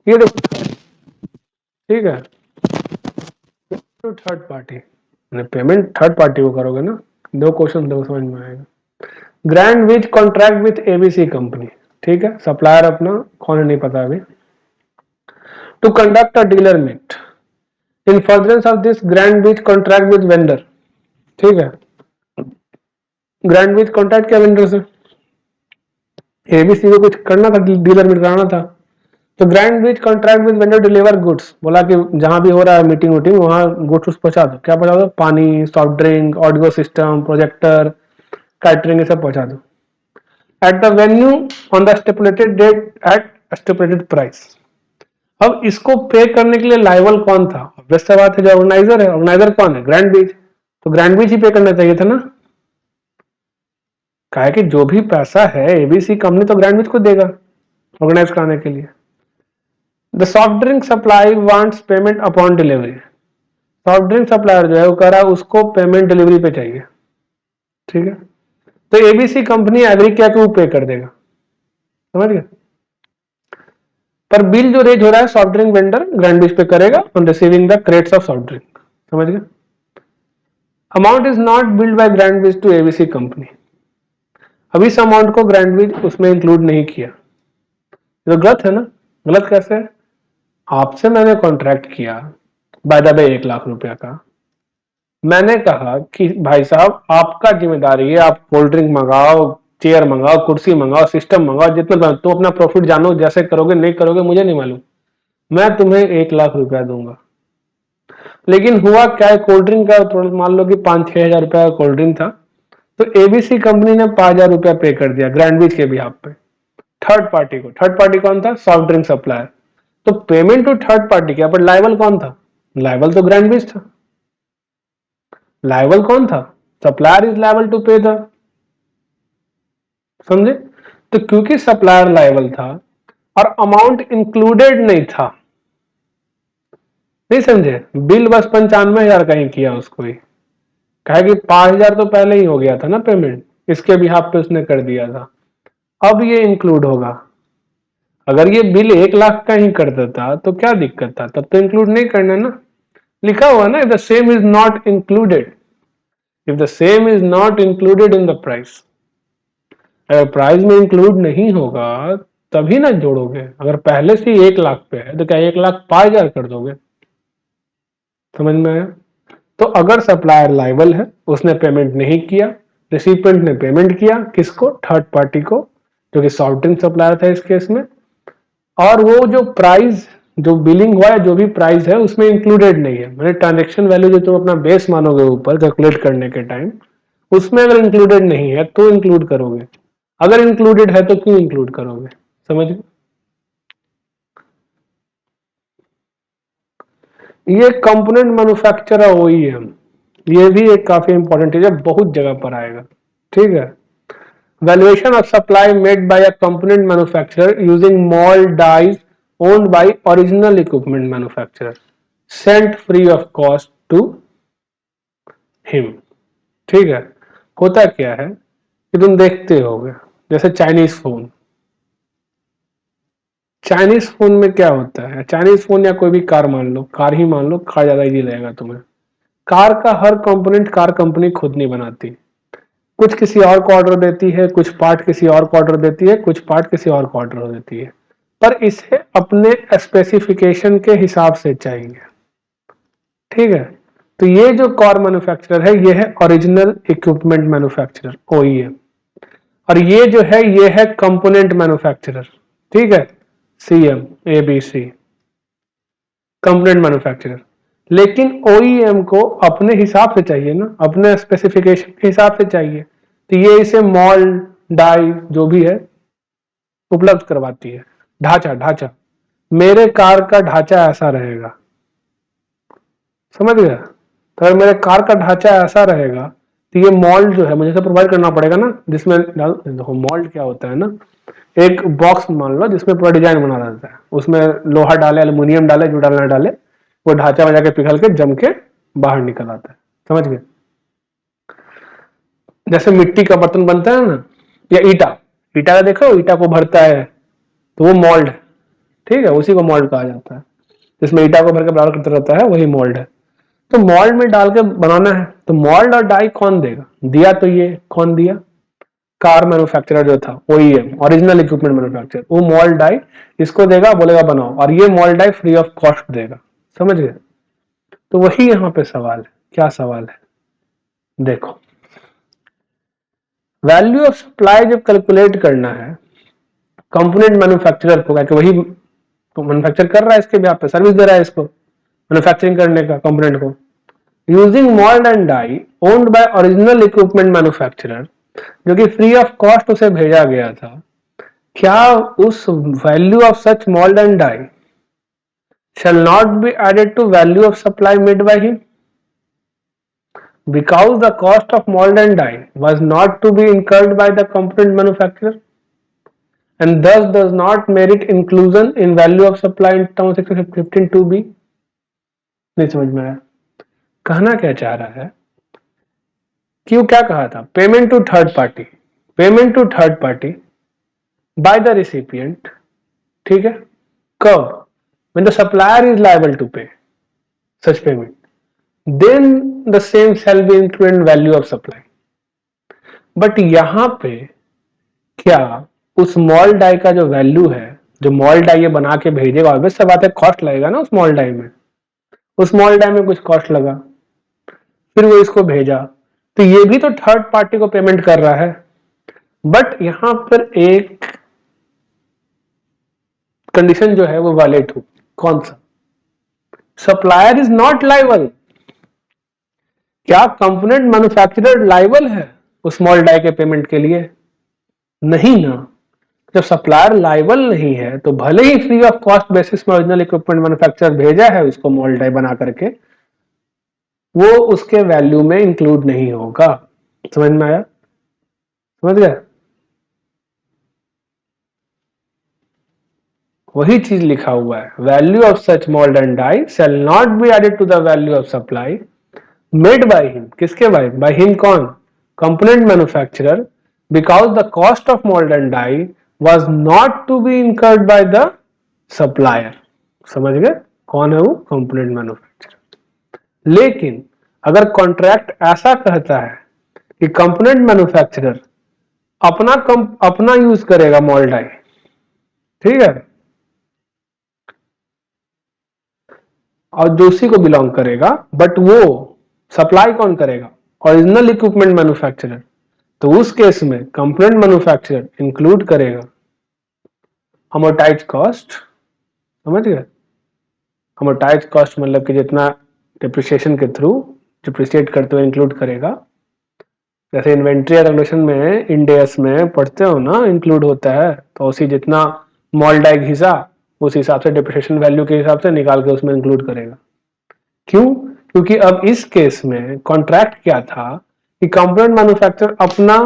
ये देखो, ठीक है, तो third party, payment third party को करोगे ना, दो क्वेश्चन देखो समझ में आएगा। Grand which contract with ABC company, ठीक है, सप्लायर अपना कौन है नहीं पता अभी, to conduct a dealer meet in furtherance of this grand which contract with vendor, ठीक है, ग्रैंड विच कॉन्ट्रैक्ट किया वेंडर से, एबीसी को कुछ करना था, डीलर मीट कराना था, तो grand which contract with vendor deliver goods, बोला कि जहां भी हो रहा है मीटिंग वूटिंग वहां गुड्स पहुंचा दो, क्या पहुंचा दो, पानी, soft drink, audio system, projector, catering, ये सब पहुंचा दो, at the venue on the stipulated date at stipulated price. अब इसको पे करने के लिए लाइबल कौन था, ऑब्वियस बात है, जो ऑर्गेनाइजर है, ऑर्गेनाइजर कौन है, ग्रैंड बीच, तो ग्रैंड बीच ही पे करना चाहिए था ना, कहा कि जो भी पैसा है एबीसी कंपनी तो ग्रैंड बीच को देगा ऑर्गेनाइज कराने के लिए। The soft drink supply wants payment upon delivery, soft drink supplier जो है वो कह रहा है उसको पेमेंट डिलीवरी पे चाहिए, ठीक है, तो एबीसी कंपनी एग्री किया कि वो पे कर देगा, समझ गए? पर बिल जो रेज हो रहा है soft drink vendor Grandwich pay करेगा on receiving the crates of soft drink. समझ गए? Amount is not billed by Grandwich to ABC company. अब इस अमाउंट को ग्रैंडविच उसमें इंक्लूड नहीं किया, तो गलत है ना? गलत कैसे है? आपसे मैंने कॉन्ट्रैक्ट किया बाय द वे 1 लाख रुपया का, मैंने कहा कि भाई साहब आपका जिम्मेदारी है, आप कोल्ड ड्रिंक मंगाओ, चेयर मंगाओ, कुर्सी मंगाओ, सिस्टम मंगाओ, जितना तुम अपना प्रॉफिट जानो, जैसे करोगे नहीं करोगे मुझे नहीं मालूम, मैं तुम्हें 1 लाख रुपया दूंगा। लेकिन हुआ क्या है, कोल्ड ड्रिंक का मान लो कि 5-6 हजार रुपया का कोल्ड ड्रिंक था, तो एबीसी कंपनी ने 5 हजार रुपया पे कर दिया ग्रैंडविच के बिहाफ पे थर्ड पार्टी को। थर्ड पार्टी कौन था? Soft drink supplier. तो पेमेंट टू थर्ड पार्टी किया, पर लाइबल कौन था? लाइबल तो ग्रैंडविच था। लाइबल कौन था? सप्लायर इज लाइबल टू पे द, समझे? तो क्योंकि सप्लायर लाइबल था और अमाउंट इंक्लूडेड नहीं था, नहीं समझे, बिल बस 95,000 का ही किया उसको ही, कहे कि 5,000 तो पहले ही हो गया था ना पेमेंट, इसके बिहाफ पे उसने कर दिया था, अब ये इंक्लूड होगा। अगर ये बिल 1 लाख का ही कर देता तो क्या दिक्कत था, तब तो इंक्लूड नहीं करना ना, लिखा हुआ ना, if the same is not included, if the same is not included in the price. अगर प्राइस में इंक्लूड नहीं होगा तभी ना जोड़ोगे, अगर पहले से 1 लाख पे है तो क्या 1 लाख 5,000 कर दोगे? समझ में आया? तो अगर सप्लायर लाइबल है, उसने पेमेंट नहीं किया, रिसिपेंट ने पेमेंट किया, किसको? थर्ड पार्टी को, जो कि सॉफ्ट ड्रिंक सप्लायर था इस केस में, और वो जो प्राइस, जो बिलिंग हुआ है, जो भी प्राइस है उसमें इंक्लूडेड नहीं है, मतलब ट्रांजेक्शन वैल्यू जो तुम अपना बेस मानोगे ऊपर कैलकुलेट करने के टाइम, उसमें अगर इंक्लूडेड नहीं है तो इंक्लूड करोगे, अगर इंक्लूडेड है तो क्यों इंक्लूड करोगे? समझ गए? ये कंपोनेंट मैन्युफैक्चरर ओईएम, ये भी एक काफी इंपॉर्टेंट चीज है, बहुत जगह पर आएगा। ठीक है? Valuation of supply made by a component manufacturer using mould dies owned by original equipment manufacturer sent free of cost to him. ठीक है? होता क्या है कि तुम देखते होगे, जैसे चाइनीज फोन, चाइनीज फोन में क्या होता है, चाइनीज फोन या कोई भी कार मान लो, कार ही मान लो, कार ज्यादा इजी रहेगा तुम्हें, कार का हर कंपोनेंट कार कंपनी खुद नहीं बनाती, कुछ किसी और को ऑर्डर देती है, कुछ पार्ट किसी और को ऑर्डर देती है, कुछ पार्ट किसी और को ऑर्डर देती है, पर इसे अपने स्पेसिफिकेशन के हिसाब से चाहिए। ठीक है? तो ये जो कार मैन्युफैक्चरर है, ये है ओरिजिनल इक्विपमेंट मैन्युफैक्चरर ओईएम, और ये जो है ये है कंपोनेंट मैन्युफैक्चरर। ठीक है? CM ABC component manufacturer. लेकिन ओईएम को अपने हिसाब से चाहिए ना, अपने स्पेसिफिकेशन के हिसाब से चाहिए, तो ये इसे मोल्ड डाई जो भी है उपलब्ध करवाती है। ढांचा, ढांचा, मेरे कार का ढांचा ऐसा रहेगा, समझ गया? तो अगर मेरे कार का ढांचा ऐसा रहेगा तो ये मोल्ड जो है मुझे प्रोवाइड करना पड़ेगा ना, जिसमें देखो मोल्ड क्या होता है ना, एक बॉक्स मान लो जिसमें पूरा डिजाइन बना रहता है, उसमें लोहा डाले, एल्युमिनियम डाले, जो डालना डाले, वो ढांचा में जाके पिघल के जम के बाहर निकल आता है। समझ गए? जैसे मिट्टी का बर्तन बनता है ना, या ईटा, ईटा का देखो, ईटा को भरता है तो वो मोल्ड है। ठीक है? उसी को मोल्ड कहा जाता है, जिसमें ईटा को भर के बराबर करता रहता है, वही मोल्ड है। तो मोल्ड में डाल के बनाना है, तो मोल्ड और डाई कौन देगा? दिया तो ये कौन दिया? कार मैन्युफैक्चरर जो था, ओईएम ओरिजिनल इक्विपमेंट मैन्युफैक्चरर, वो मोल्ड डाई इसको देगा, बोलेगा बनाओ, और ये mould die free of cost देगा। समझ गए? तो वही यहाँ पे सवाल है। क्या सवाल है? देखो, वैल्यू ऑफ सप्लाई जब कैलकुलेट करना है कंपोनेंट मैन्युफैक्चरर को, क्या वही तो मैन्युफैक्चर कर रहा है, इसके ब्याह पे सर्विस दे रहा है इसको मैन्युफैक्चरिंग करने का कंपोनेंट को, using mould and die owned by original equipment manufacturer, जो कि फ्री ऑफ कॉस्ट उसे भेजा गया था, क्या उस value of such mould and die shall not be added to value of supply made by him, because the cost of mold and die was not to be incurred by the component manufacturer and thus does not merit inclusion in value of supply in terms of section 15(2)(b)। नहीं समझ में आया? कहना क्या चाह रहा है कि वो क्या कहा था, payment to third party, payment to third party by the recipient, ठीक है, कब? when the supplier is liable to pay such payment, then the same shall be included in value of supply. But यहां पे क्या उस mall die का जो value है, जो मॉल डाई ये बना के भेजेगा, ऑब्वियस सी बात है कॉस्ट लगेगा ना उस मॉल डाई में, उस मॉल डाई में कुछ कॉस्ट लगा, फिर वो इसको भेजा, तो ये भी तो थर्ड पार्टी को पेमेंट कर रहा है। बट यहां पर एक कंडीशन जो है वो वायलेट हो, कौन सा? Supplier is not liable. क्या कंपोनेंट मैन्युफैक्चरर लाइबल है उस स्मॉल डाई के पेमेंट के लिए? नहीं ना। जब सप्लायर लाइबल नहीं है तो भले ही फ्री ऑफ कॉस्ट बेसिस में ओरिजिनल इक्विपमेंट मैन्युफैक्चरर भेजा है उसको मॉल डाई बना करके, वो उसके वैल्यू में इंक्लूड नहीं होगा। समझ में आया? समझ गए? वही चीज लिखा हुआ है, value of such mould and die shall not be added to the value of supply made by him. किसके बाय हिम? कौन? Component manufacturer, because the cost of mould and die was not to be incurred by the supplier. समझ गए? कौन है वो? Component manufacturer. लेकिन अगर contract ऐसा कहता है कि कंपोनेंट मैन्युफैक्चरर अपना यूज करेगा मोल्ड डाई, ठीक है, और जो उसी को बिलोंग करेगा, बट वो सप्लाई कौन करेगा? Original equipment manufacturer. तो उस केस में कंपोनेंट मैन्युफैक्चरर इंक्लूड करेगा अमोर्टाइज कॉस्ट। समझ गए? अमोर्टाइज कॉस्ट मतलब कि जितना डिप्रिसिएशन के थ्रू डिप्रिशिएट करते हुए इंक्लूड करेगा। जैसे इन्वेंट्री रेगुलेशन में इंडेस में पढ़ते हो ना, इंक्लूड होता है, तो उसी जितना मॉल डाई घिसा उस हिसाब से डिप्रिसिएशन वैल्यू के हिसाब से निकाल के उसमें इंक्लूड करेगा। क्यों? क्योंकि अब इस केस में कॉन्ट्रैक्ट क्या था कि कंपोनेंट मैन्युफैक्चरर अपना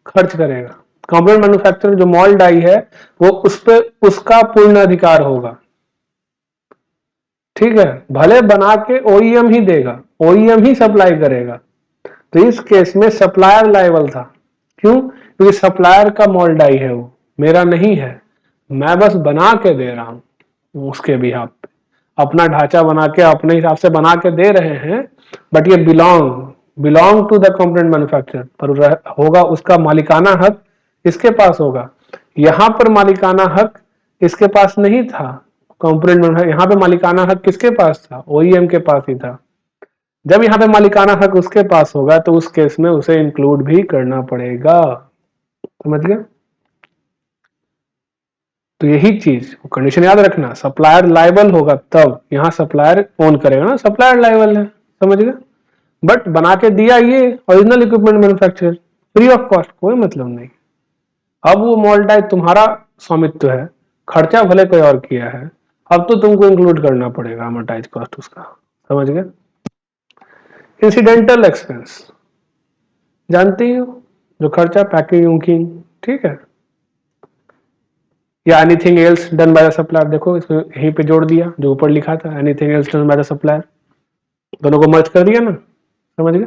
खर्च करेगा। कंपोनेंट मैन्युफैक्चरर जो मॉल डाई है वो उस पे उसका पूर्ण अधिकार होगा, ठीक है, भले बना के ओईएम ही देगा, ओईएम ही सप्लाई करेगा। तो इस केस में सप्लायर लायबल था। क्यों? क्योंकि सप्लायर का मॉल डाई है, वो मेरा नहीं है, मैं बस बना के दे रहा हूं उसके बिहाफ पे, अपना ढांचा बना के अपने हिसाब से बना के दे रहे हैं, बट ये belong to the component manufacturer, पर होगा उसका मालिकाना हक इसके पास होगा। यहां पर मालिकाना हक इसके पास नहीं था, कंपोनेंट यहां पे मालिकाना हक किसके पास था? ओईएम के पास ही था। जब यहां पे मालिकाना हक उसके पास होगा तो उस केस में उसे इंक्लूड भी करना पड़ेगा। समझ गए? तो यही चीज कंडीशन याद रखना, सप्लायर लायबल होगा तब, यहां सप्लायर ओन करेगा ना, सप्लायर लायबल है। समझ गए? बट बना के दिया ये original equipment manufacturer free of cost, कोई मतलब नहीं। अब वो मॉल डाई तुम्हारा स्वामित्व है, खर्चा भले कोई और किया है, अब तो तुमको इंक्लूड करना पड़ेगा अमोर्टाइज कॉस्ट उसका। समझ गए? इंसिडेंटल एक्सपेंस जानते ही हो, जो खर्चा पैकिंग, ठीक है, या anything else done by the supplier. देखो इसको यहीं पे जोड़ दिया जो ऊपर लिखा था, anything else done by the supplier, दोनों को मर्ज कर दिया ना। समझ गए?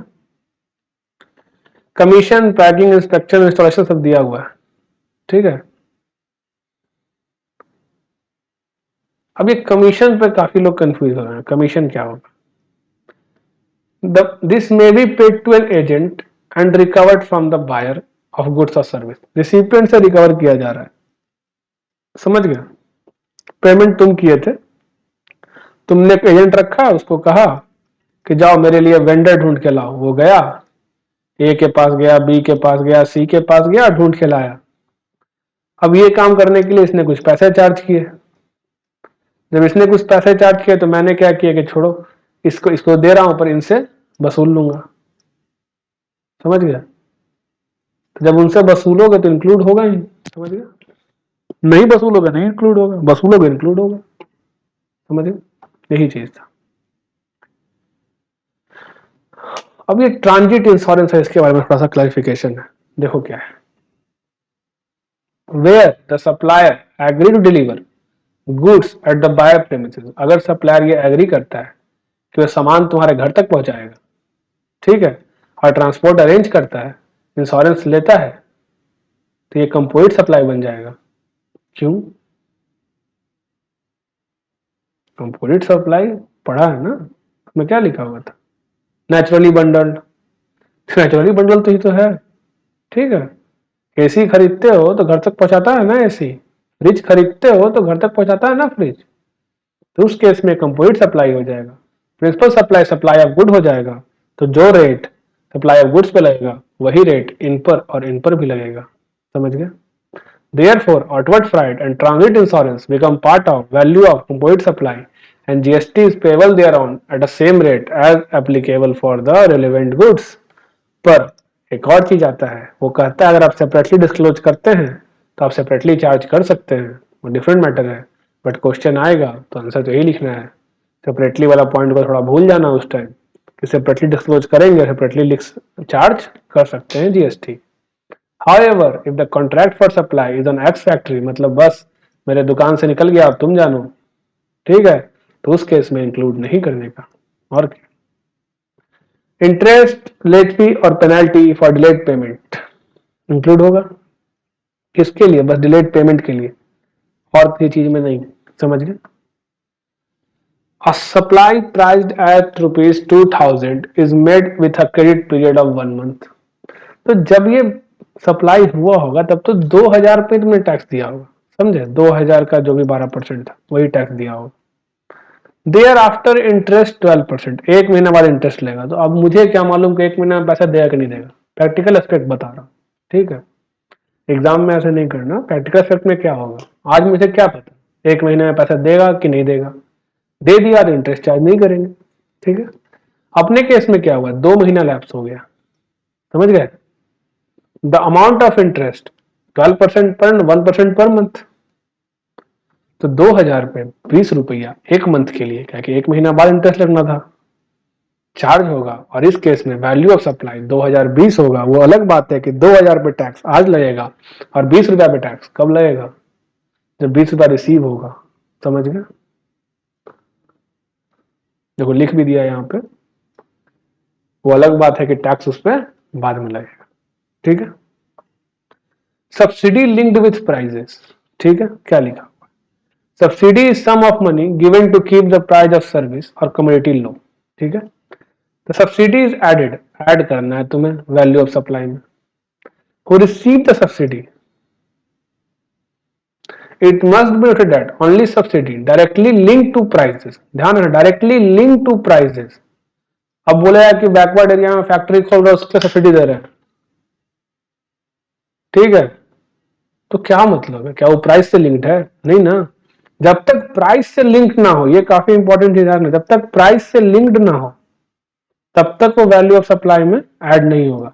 कमीशन, पैकिंग, इंस्पेक्शन, इंस्टॉलेशन सब दिया हुआ है, ठीक है। अब ये कमीशन पे काफी लोग कंफ्यूज हो रहे हैं, कमीशन क्या होगा? This may be paid to an agent and recovered from the buyer of goods और सर्विस। रिसिपिएंट से रिकवर किया जा रहा है। समझ गया? पेमेंट तुम किए थे, तुमने एक एजेंट रखा, उसको कहा कि जाओ मेरे लिए वेंडर ढूंढ के लाओ, वो गया, ए के पास गया, बी के पास गया, सी के पास गया, ढूंढ के लाया। अब ये काम करने के लिए इसने कुछ पैसे चार्ज किए। जब इसने कुछ पैसे चार्ज किए तो मैंने क्या किया कि छोड़ो, इसको दे रहा हूं पर इनसे वसूल लूंगा। समझ गया? तो जब उनसे वसूलोगे तो इंक्लूड होगा ही। समझ गया? नहीं वसूलोगे नहीं इंक्लूड होगा, वसूलोगे इंक्लूड होगा। समझ गए? यही चीज था। अब ये ट्रांजिट इंश्योरेंस है, इसके बारे में थोड़ा सा क्लैरिफिकेशन है। देखो क्या है, where the supplier agree to deliver goods at the buyer premises. अगर सप्लायर ये एग्री करता है कि वह सामान तुम्हारे घर तक पहुंचाएगा, ठीक है, और ट्रांसपोर्ट अरेंज करता है, इंश्योरेंस लेता है, तो ये कंपोजिट सप्लाई बन जाएगा। क्यों? कंपोजिट सप्लाई पढ़ा है ना, उसमें क्या लिखा हुआ था? Naturally bundled. नेचुरली बंडल तो ही तो है, ठीक है। एसी खरीदते हो तो घर तक पहुंचाता है ना एसी, फ्रिज खरीदते हो तो घर तक पहुंचाता है ना फ्रिज, तो उस केस में कंपोजिट सप्लाई हो जाएगा। Principal supply supply of good हो जाएगा, तो जो रेट सप्लाई ऑफ गुड्स पे लगेगा वही रेट इन पर और इन पर भी लगेगा। समझ गए? Therefore, outward freight and transit insurance become part of value of composite supply, and GST is payable thereon at the same rate as applicable for the relevant goods. पर एक और चीज आता है, वो कहता है अगर आप सेपरेटली डिस्क्लोज करते हैं तो आप सेपरेटली चार्ज कर सकते हैं, वो डिफरेंट मैटर है। बट क्वेश्चन आएगा तो आंसर तो यही लिखना है। सेपरेटली वाला पॉइंट को थोड़ा भूल जाना उस टाइम कि सेपरेटली डिस्क्लोज करेंगे, सेपरेटली चार्ज कर सकते हैं GST. However, if the contract for supply is on X factory, मतलब बस मेरे दुकान से निकल गया अब तुम जानो, ठीक है, तो उस केस में इंक्लूड नहीं करने का। और क्या? इंटरेस्ट, लेट फी और penalty for delayed payment include होगा। किसके लिए? बस डिलेड पेमेंट के लिए, और किसी चीज में नहीं। समझ गए? A supply priced at rupees 2000 is made with a credit period of 1 month. तो जब ये सप्लाई हुआ होगा तब तो 2000 रुपये तुमने टैक्स दिया होगा, समझे? 2000 का जो भी 12% था वही टैक्स दिया होगा। देयर आफ्टर इंटरेस्ट 12%, एक महीना बाद इंटरेस्ट लेगा। तो अब मुझे क्या मालूम कि एक महीना में पैसा देगा कि नहीं देगा? प्रैक्टिकल एस्पेक्ट बता रहा हूँ, ठीक है। एग्जाम में ऐसे नहीं करना। प्रैक्टिकल एस्पेक्ट में क्या होगा, आज मुझे क्या पता एक महीने में पैसा देगा कि नहीं देगा। दे दिया तो इंटरेस्ट चार्ज नहीं करेंगे, ठीक है। अपने केस में क्या हुआ, 2 महीना लैप्स हो गया, समझ गए? द अमाउंट ऑफ इंटरेस्ट 12% पर 1% पर मंथ, तो 2000 रुपये 20 रुपया एक मंथ के लिए, क्या कि एक महीना बाद इंटरेस्ट लगना था, चार्ज होगा। और इस केस में वैल्यू ऑफ सप्लाई 2020 होगा। वो अलग बात है कि 2000 रुपये टैक्स आज लगेगा और 20 रुपया पे टैक्स कब लगेगा, जब 20 रुपया रिसीव होगा। समझ गए? देखो लिख भी दिया यहाँ पे, वो अलग बात है कि टैक्स उस पर बाद में लगेगा, ठीक है। सब्सिडी लिंक्ड विथ प्राइजेस, ठीक है, क्या लिखा? Subsidy is sum of money given to keep the price of service or commodity low, ठीक है। तो सब्सिडी इज एडेड, ऐड करना है तुम्हें वैल्यू ऑफ सप्लाई में। Who receive the subsidy, it must be noted that only subsidy directly link to prices, ध्यान रखना directly link to prices. अब बोलेगा कि बैकवर्ड एरिया में फैक्ट्री खोल रहे उसके सब्सिडी दे रहे हैं, ठीक है, तो क्या मतलब है, क्या वो प्राइस से लिंक्ड है? नहीं ना। जब तक प्राइस से लिंक ना हो, ये काफी इंपॉर्टेंट चीज है, जब तक प्राइस से लिंक्ड ना हो तब तक वो वैल्यू ऑफ सप्लाई में ऐड नहीं होगा।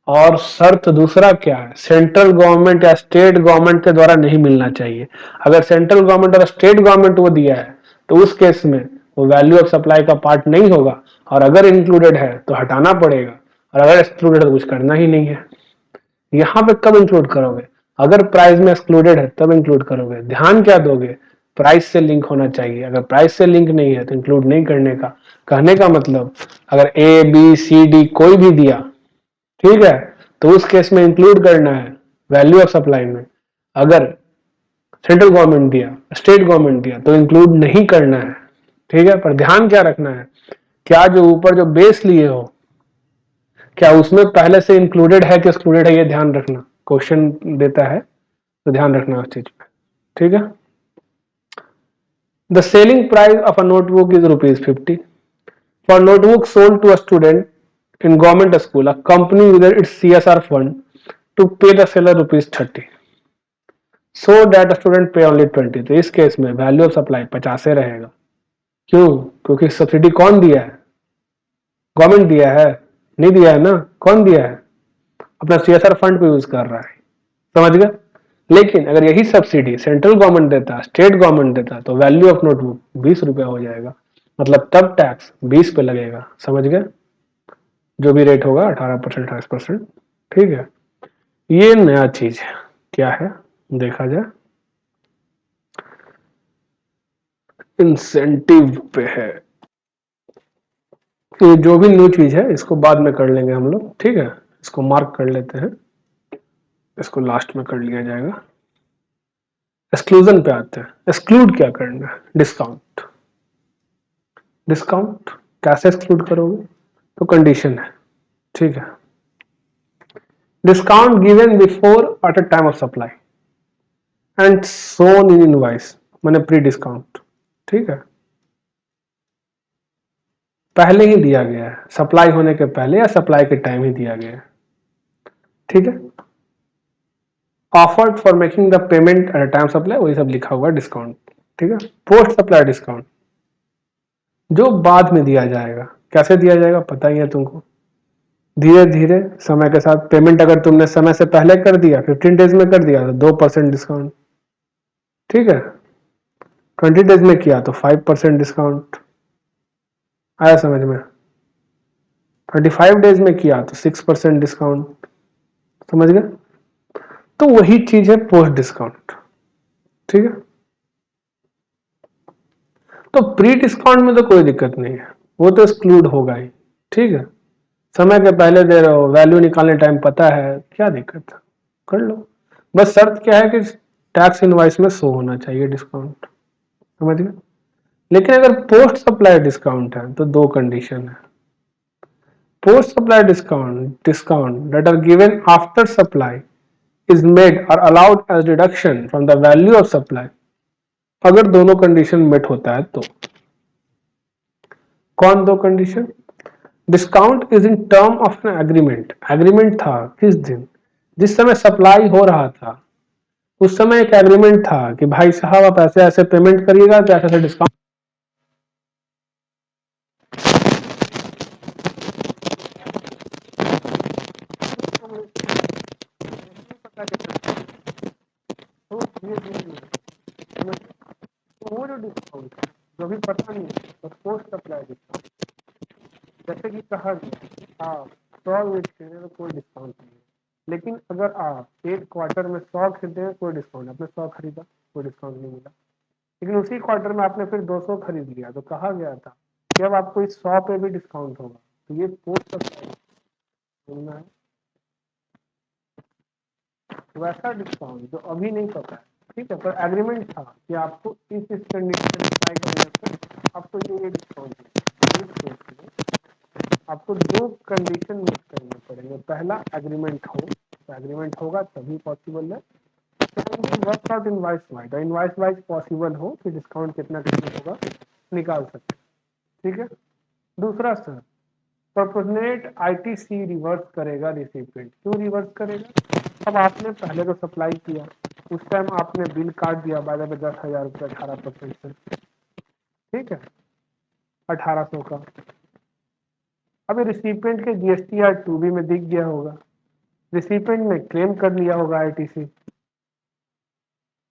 और शर्त दूसरा क्या है, सेंट्रल गवर्नमेंट या स्टेट गवर्नमेंट के द्वारा नहीं मिलना चाहिए। अगर सेंट्रल गवर्नमेंट और स्टेट गवर्नमेंट वो दिया है तो उस केस में वो वैल्यू ऑफ सप्लाई का पार्ट नहीं होगा, और अगर इंक्लूडेड है तो हटाना पड़ेगा, और अगर एक्सक्लूडेड है तो कुछ करना ही नहीं है। यहाँ पे कब इंक्लूड करोगे, अगर प्राइस में एक्सक्लूडेड है तब इंक्लूड करोगे। ध्यान क्या दोगे, प्राइस से लिंक होना चाहिए। अगर प्राइस से लिंक नहीं है तो इंक्लूड नहीं करने का। कहने का मतलब अगर ए बी सी डी कोई भी दिया, ठीक है, तो उस केस में इंक्लूड करना है वैल्यू ऑफ सप्लाई में। अगर सेंट्रल गवर्नमेंट दिया, स्टेट गवर्नमेंट दिया तो इंक्लूड नहीं करना है, ठीक है। पर ध्यान क्या रखना है, क्या जो ऊपर जो बेस लिए हो क्या उसमें पहले से इंक्लूडेड है कि एक्सक्लूडेड है, ये ध्यान रखना। क्वेश्चन देता है तो ध्यान रखना उस चीज पे, ठीक है। The selling price of a notebook is ₹50 for notebook sold to a student in government school, a company uses its CSR fund to pay the seller ₹30 so that a student pay only 20। तो इस case में value of supply 50 रहेगा। क्यों? क्योंकि subsidy कौन दिया है, government दिया है, नहीं दिया है ना, कौन दिया है, अपना CSR फंड को यूज कर रहा है, समझ गए। लेकिन अगर यही सब्सिडी सेंट्रल गवर्नमेंट देता, स्टेट गवर्नमेंट देता, तो वैल्यू ऑफ नोटबुक 20 रुपया हो जाएगा, मतलब तब टैक्स 20 पे लगेगा। समझ गए? जो भी रेट होगा 18% 28%, ठीक है। ये नया चीज है, क्या है देखा जाए, इंसेंटिव पे है। ये जो भी न्यू चीज है इसको बाद में कर लेंगे हम लोग, ठीक है। इसको मार्क कर लेते हैं, इसको लास्ट में कर लिया जाएगा। एक्सक्लूजन पे आते हैं। एक्सक्लूड क्या करना है, डिस्काउंट। डिस्काउंट कैसे एक्सक्लूड करोगे? तो कंडीशन है, ठीक है, discount given before at a time of supply and shown in invoice, मैंने प्री डिस्काउंट, ठीक है, पहले ही दिया गया है, सप्लाई होने के पहले या सप्लाई के टाइम ही दिया गया है, ठीक है। Offered for making the payment eight a time supply, वही सब लिखा हुआ डिस्काउंट, ठीक है। पोस्ट सप्लाई डिस्काउंट जो बाद में दिया जाएगा, कैसे दिया जाएगा पता ही है तुमको, धीरे धीरे समय के साथ। पेमेंट अगर तुमने समय से पहले कर दिया, 15 डेज में कर दिया तो 2% डिस्काउंट, ठीक है। 20 डेज में किया तो 5% डिस्काउंट, आया समझ में। 35 डेज में किया तो 6% डिस्काउंट, समझ गए। तो वही चीज है पोस्ट डिस्काउंट, ठीक है। तो प्री डिस्काउंट में तो कोई दिक्कत नहीं है, वो तो एक्सक्लूड होगा ही, ठीक है। समय के पहले दे रहे हो, वैल्यू निकालने टाइम पता है, क्या दिक्कत है, कर लो। बस शर्त क्या है कि टैक्स इनवॉइस में शो होना चाहिए डिस्काउंट, समझ गए। लेकिन अगर पोस्ट सप्लाई डिस्काउंट है तो दो कंडीशन है। Post supply discount that are given after supply is made or allowed as deduction from the value of supply, अगर दोनों कंडीशन मेट होता है तो। कौन दो condition? Discount is in term of an agreement, agreement था किस दिन, जिस समय सप्लाई हो रहा था उस समय एक एग्रीमेंट था कि भाई साहब आप ऐसे ऐसे पेमेंट करिएगा तो ऐसे ऐसे डिस्काउंट। वो जो डिस्काउंट है जो भी पता नहीं है तो पोस्ट सप्लाई डिस्काउंट, जैसे कि कहा गया आप 100 यूनिट खरीदे तो कोई डिस्काउंट नहीं है। लेकिन अगर आप एक क्वार्टर में 100 खरीदे कोई डिस्काउंट, आपने 100 खरीदा कोई डिस्काउंट नहीं मिला। लेकिन उसी क्वार्टर में आपने फिर 200 खरीद लिया तो कहा गया था कि अब आपको इस 100 पे भी डिस्काउंट होगा, तो ये पोस्ट सप्लाई बोलना है। वैसा डिस्काउंट जो अभी नहीं पता है, ठीक है, पर एग्रीमेंट था कि आपको इस कंडीशन अप्लाई करने पर आपको ये डिस्काउंट मिलेगा। आपको दो कंडीशन मीट करने पड़ेंगे, पहला एग्रीमेंट हो, तो एग्रीमेंट होगा तभी पॉसिबल है। Work out invoice wise, invoice wise possible हो कि डिस्काउंट कितना कितना होगा निकाल सकते, ठीक है। दूसरा सर, प्रोपोर्शनेट आईटीसी रिवर्स करेगा रिसिपिएंट, क्यों रिवर्स करेगा? अब आपने पहले तो सप्लाई किया, उस टाइम आपने बिल काट दिया बाय द 10,000 रुपये 18% से, ठीक है, 1800 का। अब रिसिपिएंट के जीएसटीआर 2B में दिख गया होगा, रिसिपिएंट ने क्लेम कर लिया होगा आईटीसी।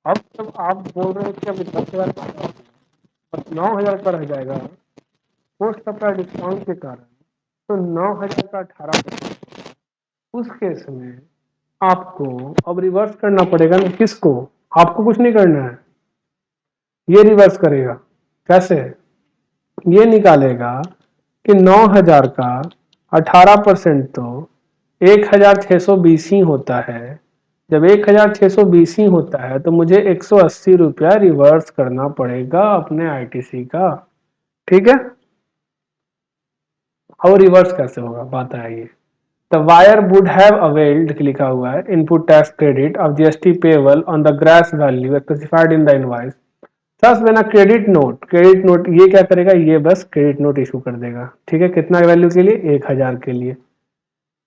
अब जब आप बोल रहे हो कि अभी 10,000 और 9,000 का रह जाएगा पोस्ट सप्लाई डिस्काउंट के कारण, तो 9,000 का 18%, उस केस में आपको अब रिवर्स करना पड़ेगा ना, किसको? आपको कुछ नहीं करना है, ये रिवर्स करेगा। कैसे? ये निकालेगा कि 9,000 का 18% तो 1,620 ही होता है। जब 1,620 ही होता है तो मुझे 180 रुपया रिवर्स करना पड़ेगा अपने आईटीसी का, ठीक है। और रिवर्स कैसे होगा बात आएगी। The wire would have availed लिखा हुआ है input tax credit of GST payable on the gross value specified in the invoice. Thus when a credit note ये क्या करेगा, ये बस क्रेडिट नोट इशू कर देगा, ठीक है। कितना वैल्यू के लिए? 1,000 के लिए।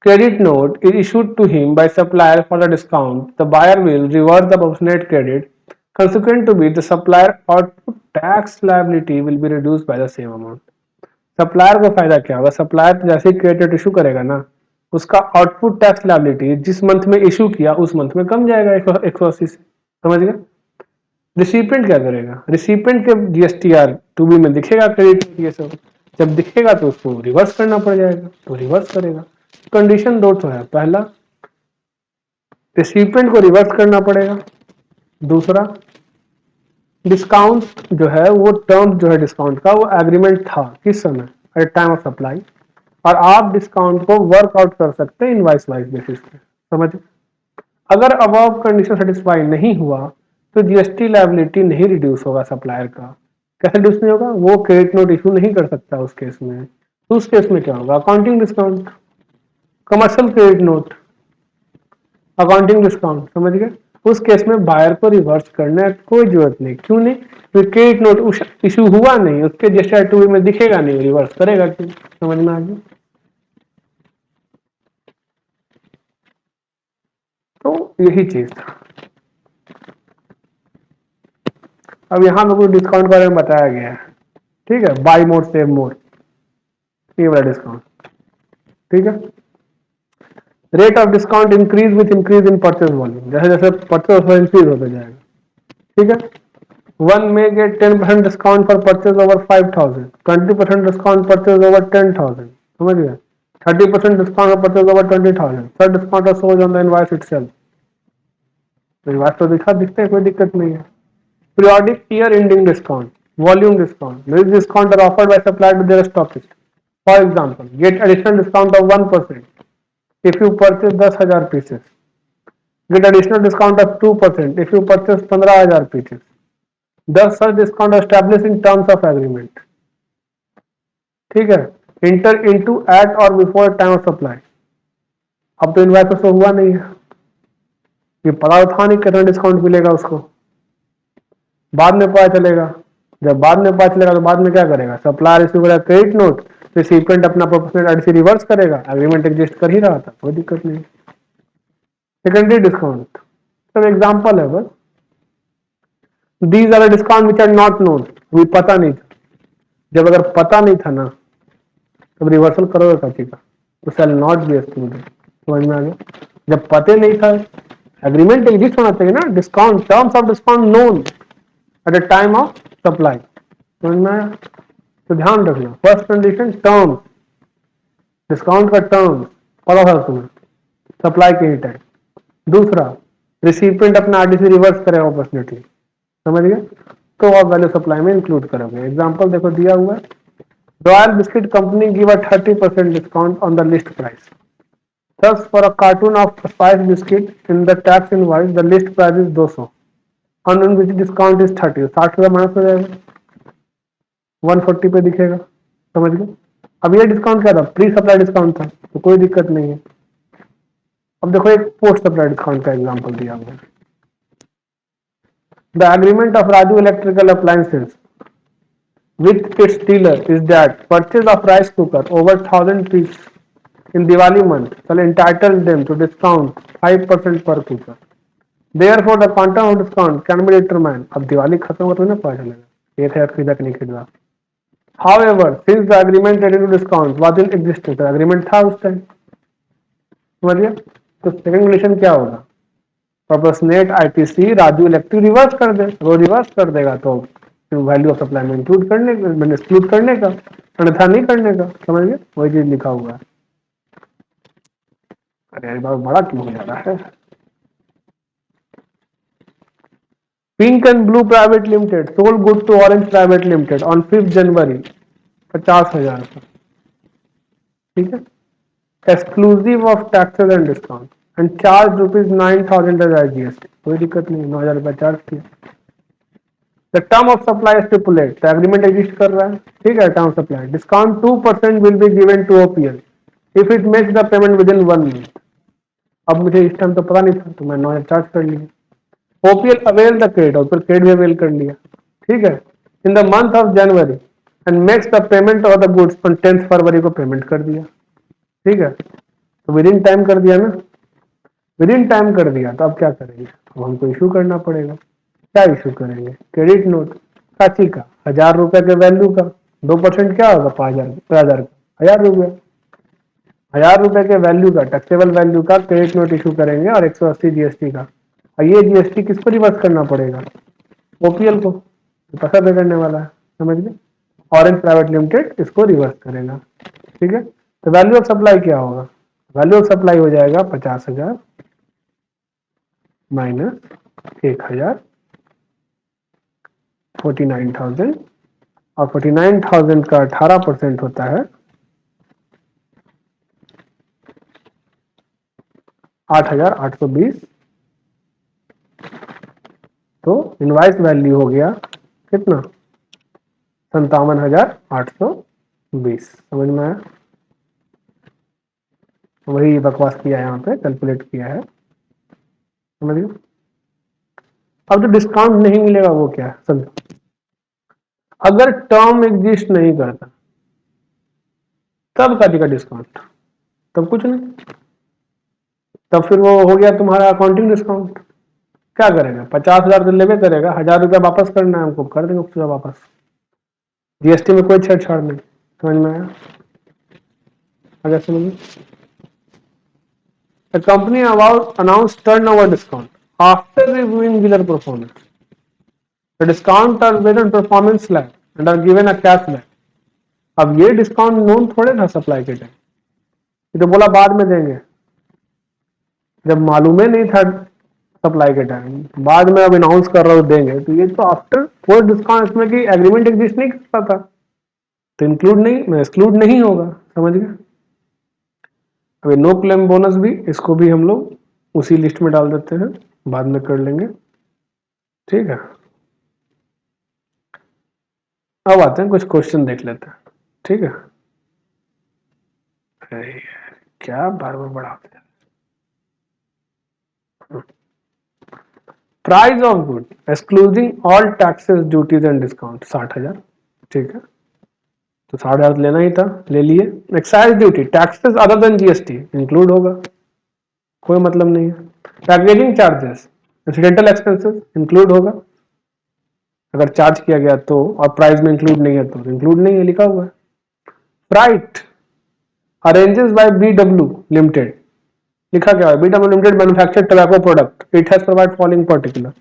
Credit note is issued to him by supplier for the discount. The buyer will reverse the proportionate credit. Consequent to which the supplier output tax liability will be reduced by the same amount. Supplier को फायदा क्या होगा? Supplier जैसे ही credit issue करेगा ना, उसका output tax liability जिस month में इशू किया उस मंथ में कम जाएगा 180 से, समझ गए। रिसिपेंट क्या करेगा? रिसिपेंट के जीएसटीआर 2B में दिखेगा क्रेडिट, ये सब जब दिखेगा तो उसको रिवर्स करना पड़ जाएगा, तो रिवर्स करेगा। कंडीशन दो तो है, पहला रिसिपेंट को रिवर्स करना पड़ेगा, दूसरा डिस्काउंट जो है वो टर्म जो है डिस्काउंट का वो एग्रीमेंट था किस समय? At time of supply. और आप डिस्काउंट को वर्कआउट कर सकते हैं इनवाइस वाइज बेसिस पे, समझ। अगर अबव कंडीशन सेटिस्फाई नहीं हुआ तो जीएसटी लायबिलिटी नहीं रिड्यूस होगा सप्लायर का। कैसे रिड्यूस नहीं होगा? वो क्रेडिट नोट इशू नहीं कर सकता उस केस में। तो उस केस में क्या होगा? Accounting discount, commercial credit note, accounting discount, समझ गए? उस केस में बायर को रिवर्स करने की कोई जरूरत नहीं। क्यों नहीं? क्योंकि क्रेडिट नोट इशू हुआ नहीं, उसके रजिस्टर टू में दिखेगा नहीं, रिवर्स करेगा क्यों? समझ में आ गया? तो यही चीज था। अब यहाँ पे कुछ डिस्काउंट के बारे में बताया गया है, ठीक है? बाय मोर सेव मोर, ये वाला डिस्काउंट, ठीक है? Rate of discount increase with increase in purchase volume, जैसे जैसे परचेज इंक्रीज होता जाएगा, ठीक है? One may get 10% discount for purchase over 5,000, 20% discount purchase over 10,000, समझ गए? 30% डिस्काउंट फॉर परचेज ओवर 20,000, सब discount are shows on the invoice itself. तो इनवॉइस तो दिखते हैं, कोई दिक्कत नहीं है। Periodic year ending discount, volume discount. These discounts are offered by supplier to their stockist. For example, get additional discount of 1% if you purchase 10,000 pieces. Get additional discount of 2% if you purchase 15,000 pieces. Thus, such discount are established in terms of agreement. ठीक है? Enter into at or before time of supply. अब तो invoice तो हुआ नहीं है, ये पता था नहीं कितना डिस्काउंट मिलेगा उसको, बाद में पता चलेगा। जब बाद में पता चलेगा तो बाद में क्या करेगा? सप्लायर इशू करेगा क्रेडिट नोट, रिसिपिएंट अपना प्रोपोर्शनल एडसी रिवर्स करेगा, एग्रीमेंट एग्जिस्ट कर ही रहा था, कोई दिक्कत नहीं। सेकेंडरी डिस्काउंट, सब एग्जांपल है बस। These are discount which are not known, अभी पता नहीं था। जब अगर पता नहीं था ना, तब रिवर्सल करोगे कभी का, तो शैल नॉट बी एक्सक्लूडेड। समझ में आ गया? जब पते नहीं था, एग्रीमेंट एग्जिस्ट होना चाहिए ना, discount, terms of discount known at the time of supply. समझ में आया? तो ध्यान रखना, फर्स्ट कंडीशन टर्म, डिस्काउंट का टर्म पता था तुम्हें सप्लाई के ही टाइम। दूसरा, रिसिपिएंट अपना आरडीसी रिवर्स करेगा अपॉर्चुनिटी, समझ गए? तो आप वैल्यू सप्लाई में इंक्लूड करोगे। एग्जांपल देखो दिया हुआ है, royal biscuit company give a 30% discount on the list price. Thus, for a carton of spice biscuit in the tax invoice, the list price is 200, on which discount is 30. 60 का minus हो जाएगा, 140 पे दिखेगा, समझ गए? अब ये डिस्काउंट क्या था? प्री सप्लाई डिस्काउंट था, तो कोई दिक्कत नहीं है। अब देखो एक पोस्ट सप्लाई डिस्काउंट का एग्जांपल दिया हुआ है। The agreement of Raju electrical appliances with its dealer is that purchase of rice cooker over 1,000 pieces in Diwali month shall entitle them to discount 5% per cooker. Therefore, the quantum of discount can be determined. अब दिवाली खत्म होता है ना, पता चलेगा 1,000 खरीदा कि नहीं खरीदा। However, since the agreement related to discount was in existence, तो agreement था उस टाइम, समझिए? तो सेकंड कंडीशन क्या होगा? Proportionate ITC Raju electric reverse कर दे, वो रिवर्स कर देगा तो वैल्यू ऑफ सप्लाई में इंक्लूड करने मैंने एक्सक्लूड करने का, अन्यथा नहीं करने का। समझ गए? वही चीज लिखा हुआ है। अरे यार बाबा बड़ा क्यों हो जा रहा है? Pink and blue private limited sold good to orange private limited on 5 January 50,000 का, ठीक है? Exclusive of taxes and discount and charge ₹9,000 as IGST, कोई दिक्कत नहीं, 9,000 रुपया चार्ज किया। The term of supply stipulate, the agreement exist कर रहा है, ठीक है? term of supply discount 2% will be given to OPL if it makes the payment within 1 month. अब मुझे इस टाइम तो पता नहीं था, तो मैं 9,000 चार्ज कर लिया। OPL अवेल द क्रेडिट, और फिर क्रेडिट भी अवेल कर लिया, ठीक है? In the month of January and makes the payment of the goods on 10th फरवरी को पेमेंट कर दिया, ठीक है? तो विद इन टाइम कर दिया ना, विद इन टाइम कर दिया, तो अब क्या करेंगे? अब हमको इशू करना पड़ेगा। क्या इशू करेंगे? क्रेडिट नोट साची का, 1,000 रुपए के वैल्यू का 2% क्या होगा? 5,000 का 1,000 रुपये, 1,000 रुपए के वैल्यू का, टैक्सेबल वैल्यू का क्रेडिट नोट इशू करेंगे, और 180 जीएसटी का। और ये जीएसटी किसको रिवर्स करना पड़ेगा? ओपीएल को, तो पैसा पे करने वाला है, समझ गए? ऑरेंज प्राइवेट लिमिटेड इसको रिवर्स करेगा, ठीक है? तो वैल्यू ऑफ सप्लाई क्या होगा? वैल्यू ऑफ सप्लाई हो जाएगा 50,000 माइनस 1,000, 49,000, और 49,000 का 18% होता है 8,820। तो इनवाइस वैल्यू हो गया कितना? 57,820। समझ में आया? वही बकवास किया है यहाँ पे, कैलकुलेट किया है, समझ गए? अब जो डिस्काउंट नहीं मिलेगा वो क्या है समझो। अगर टर्म एग्जिस्ट नहीं करता तब का दिखा डिस्काउंट, तब कुछ नहीं, तब फिर वो हो गया तुम्हारा अकाउंटिंग डिस्काउंट। क्या करेगा, 50,000 तो लेवे करेगा, 1,000 रुपया वापस करना है हमको, कर देंगे उसका वापस। जीएसटी में कोई छेड़छाड़ नहीं। समझ में आया? अगर समझ में, the company announced turnover discount after reviewing dealer performance. The discount are based on performance lag and are given a cash lag. अब ये डिस्काउंट नोन थोड़े था सप्लाई के टाइम, ये तो बोला बाद में देंगे, जब मालूम ही नहीं था सप्लाई के टाइम, बाद में अब अनाउंस कर रहे हो देंगे, तो ये तो आफ्टर पोस्ट डिस्काउंट, इसमें कि एग्रीमेंट एग्जिस्ट नहीं करता था तो इंक्लूड नहीं, एक्सक्लूड नहीं होगा। समझ गए? अभी नो क्लेम बोनस भी, इसको भी हम लोग उसी लिस्ट में डाल देते हैं, बाद में कर लेंगे, ठीक है? अब आते हैं कुछ क्वेश्चन देख लेते हैं, ठीक है? अरे क्या बार बार बढ़ाते हैं। Price of good excluding all taxes duties and discount 60,000, ठीक है? तो 60,000 लेना ही था, ले लिए। Excise duty, taxes other than GST include होगा, कोई मतलब नहीं है। Packaging charges, incidental expenses include होगा, अगर चार्ज किया गया तो, और प्राइस में इंक्लूड नहीं है तो इंक्लूड नहीं है, लिखा हुआ है। Freight arranges by BW limited, लिखा क्या है, BW limited manufactured tobacco product, it has provide following particular.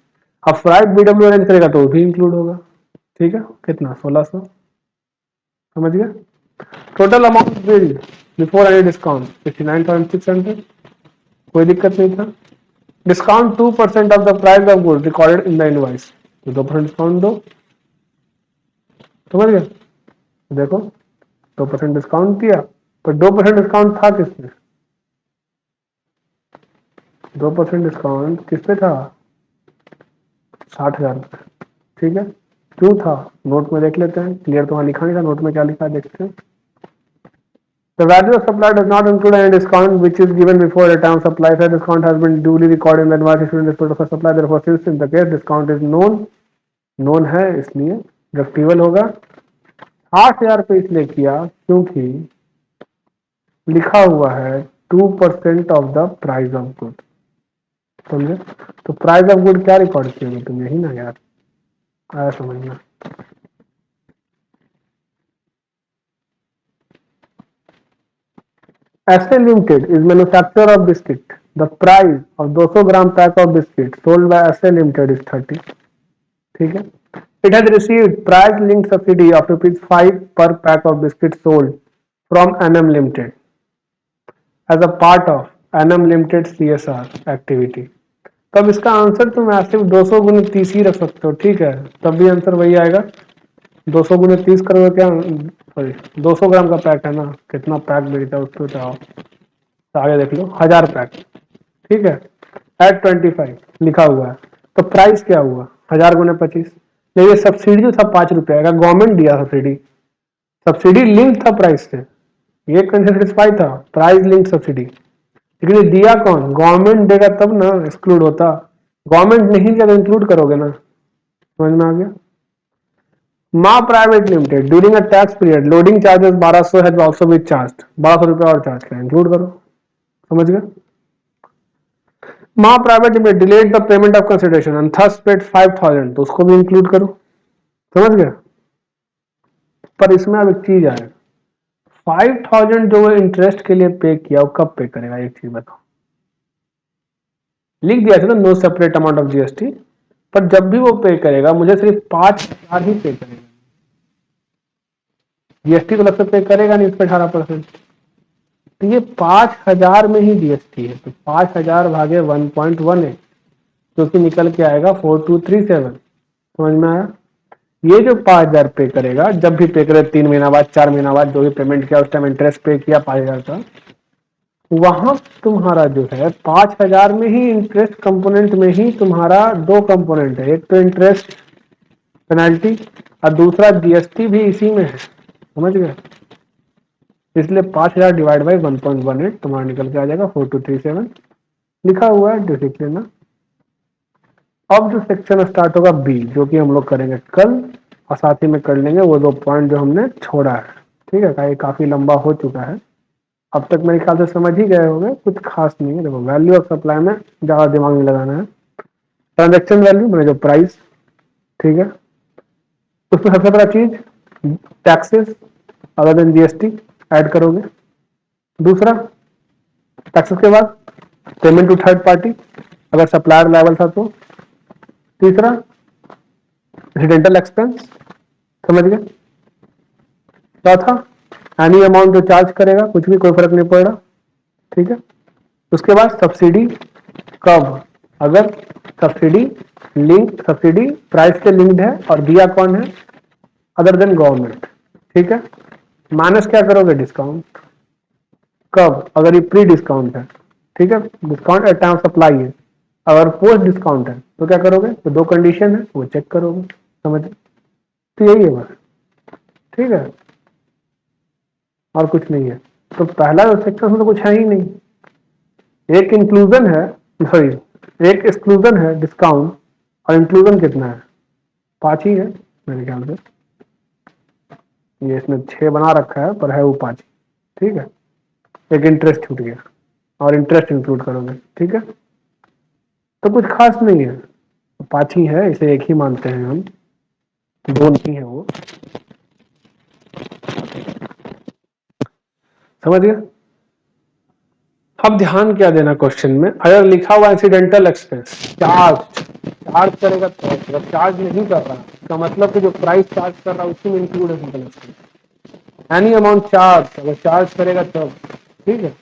अब फ्राइट बीडब्ल्यू अरेंज करेगा तो भी इंक्लूड होगा, ठीक है? कितना, 1600। समझ गया? Total amount bill before any discount 69,600, कोई दिक्कत नहीं था। Discount 2% of the price of good recorded in the invoice, तो 2% डिस्काउंट दो। समझ गए? देखो 2% डिस्काउंट दिया, पर 2% डिस्काउंट था किसमें, 2% डिस्काउंट किस पे था, 60,000 पे, ठीक है? क्यों था, नोट में देख लेते हैं, क्लियर तो वहां लिखा नहीं था, नोट में क्या लिखा है देखते हैं। The value of supply does not include any discount which is given before the time of supply. The discount has been duly recorded in the invoice issued in respect of the supply. Therefore, since in the case discount is known है, इसलिए deductible होगा। 60,000 पे इसलिए किया क्योंकि लिखा हुआ है 2% of the price of good, समझे? तो प्राइस ऑफ गुड क्या रिकॉर्ड किया तुम, यही ना यार, आया समझना। SA Limited is manufacturer of biscuit. The price of 200 gram pack of biscuit sold by SA Limited is 30. ठीक है? It has received price linked subsidy of ₹5 per pack of biscuit sold from NM Limited as a part of NM Limited CSR activity. तब इसका answer तुम सिर्फ 200 गुने 30 ही रख सकते हो, ठीक है? तब भी आंसर वही आएगा, 200 गुने 30 करोगे क्या, सॉरी 200 ग्राम का पैक है ना, कितना पैक बेचता है उसको चाहो, तो आगे देख लो 1000 पैक, ठीक है? एट 25 लिखा हुआ है, तो प्राइस क्या हुआ, 1000 गुने 25। ये सब्सिडी जो था 5 रुपया का, गवर्नमेंट दिया सब्सिडी, सब्सिडी लिंक था प्राइस से, ये सेटिस्फाई था, प्राइस लिंक सब्सिडी। लेकिन ये दिया कौन, गवर्नमेंट देगा तब ना एक्सक्लूड होता, गवर्नमेंट नहीं दिया तो इंक्लूड करोगे ना। समझ में आ गया? माँ private limited during a tax period loading charges 1200 has also been charged, 1200 रुपया और चार्ज करें, इंक्लूड करो। समझ गए? माँ private limited delayed the payment of consideration and thus paid 5,000, तो उसको भी इंक्लूड करो। समझ गए? पर इसमें अब एक चीज आएगा, 5,000 जो इंटरेस्ट के लिए पे किया वो कब पे करेगा, एक चीज बताओ। लिख दिया था no separate amount of GST, पर जब भी वो पे करेगा मुझे सिर्फ 5,000 ही पे करेगा, जीएसटी तो अलग से पे करेगा नहीं, इस पे 18%। तो ये 5,000 में ही जीएसटी है, तो 5,000 भागे 1.18 जो कि निकल के आएगा 4237। समझ में आया? ये जो 5,000 पे करेगा, जब भी पे करे 3 महीना बाद 4 महीना बाद जो भी पेमेंट किया उस टाइम इंटरेस्ट पे किया 5,000 का, वहां तुम्हारा जो है 5,000 में ही इंटरेस्ट कंपोनेंट में ही तुम्हारा दो कंपोनेंट है, एक तो इंटरेस्ट पेनल्टी, और दूसरा जीएसटी भी इसी में है, समझ गए। इसलिए 5000 डिवाइड बाई 1.18 तुम्हारा निकल के आ जाएगा 4237, लिखा हुआ है, देख लेना। अब जो सेक्शन स्टार्ट होगा बी, जो कि हम लोग करेंगे कल, और साथ ही में कर लेंगे वो 2 पॉइंट जो हमने छोड़ा है, ठीक है। ये काफी लंबा हो चुका है, अब तक मेरे ख्याल से समझ ही गए होंगे, कुछ खास नहीं है। देखो वैल्यू ऑफ सप्लाई में ज्यादा दिमाग नहीं लगाना है। ट्रांजेक्शन वैल्यू मैंने जो प्राइस, ठीक है, उसमें सबसे बड़ा चीज taxes other than GST add करोगे। दूसरा, टैक्सेस के बाद पेमेंट टू थर्ड पार्टी अगर सप्लायर लायबल था तो। तीसरा, रेसिडेंटल एक्सपेंस, समझ गए। चौथा, एनी अमाउंट जो चार्ज करेगा, कुछ भी, कोई फर्क नहीं पड़ रहा, ठीक है। उसके बाद सब्सिडी कब, अगर सब्सिडी प्राइस से लिंक्ड है और दिया कौन है, अदर देन गवर्नमेंट, ठीक है। माइनस क्या करोगे, डिस्काउंट कब, अगर ये प्री डिस्काउंट है, ठीक है, डिस्काउंट एट टाइम सप्लाई है। अगर पोस्ट डिस्काउंट है तो क्या करोगे, तो 2 कंडीशन है वो चेक करोगे, समझ। तो यही है बस, ठीक है, और कुछ नहीं है। तो पहला सेक्शन में तो कुछ है ही नहीं, एक इंक्लूजन है, सॉरी एक एक्सक्लूजन है डिस्काउंट, और इंक्लूजन कितना है, 5 ही है मेरे ख्याल से। ये इसमें 6 बना रखा है पर है वो 5, ठीक है। एक इंटरेस्ट छूट गया, और इंटरेस्ट इंक्लूड करोगे, ठीक है। तो कुछ खास नहीं है, 5 ही है, इसे एक ही मानते हैं हम, 2 नहीं है वो, समझ गया। अब ध्यान क्या देना क्वेश्चन में, अगर लिखा हुआ इंसिडेंटल एक्सपेंस चार्ज करेगा तो, अगर चार्ज नहीं कर रहा इसका मतलब कि जो प्राइस चार्ज कर रहा है उसी में इंक्लूड है incidental expense. Any amount charge, अगर चार्ज करेगा तब, ठीक है।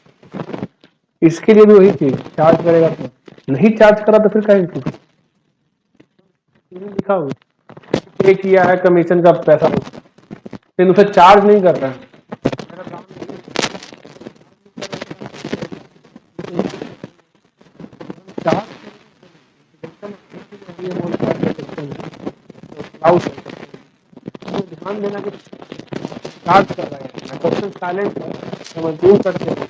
इसके लिए भी वही चीज, चार्ज करेगा तो, नहीं चार्ज करा तो फिर क्या इंक्लूड लिखा हुआ, पे किया है कमीशन का पैसा, लेकिन उसे चार्ज नहीं कर रहा है, ध्यान देना कि चार्ज कर रहा है, क्वेश्चन साइलेंट है, हम जूम करते हैं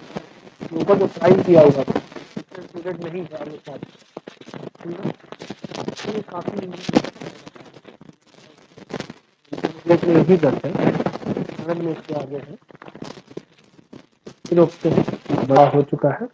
ऊपर जो प्राइस दिया हुआ है इंक्लूडेड नहीं है, काफी नहीं करते हैं, समझ में इसके आगे है, फिर बड़ा हो चुका है।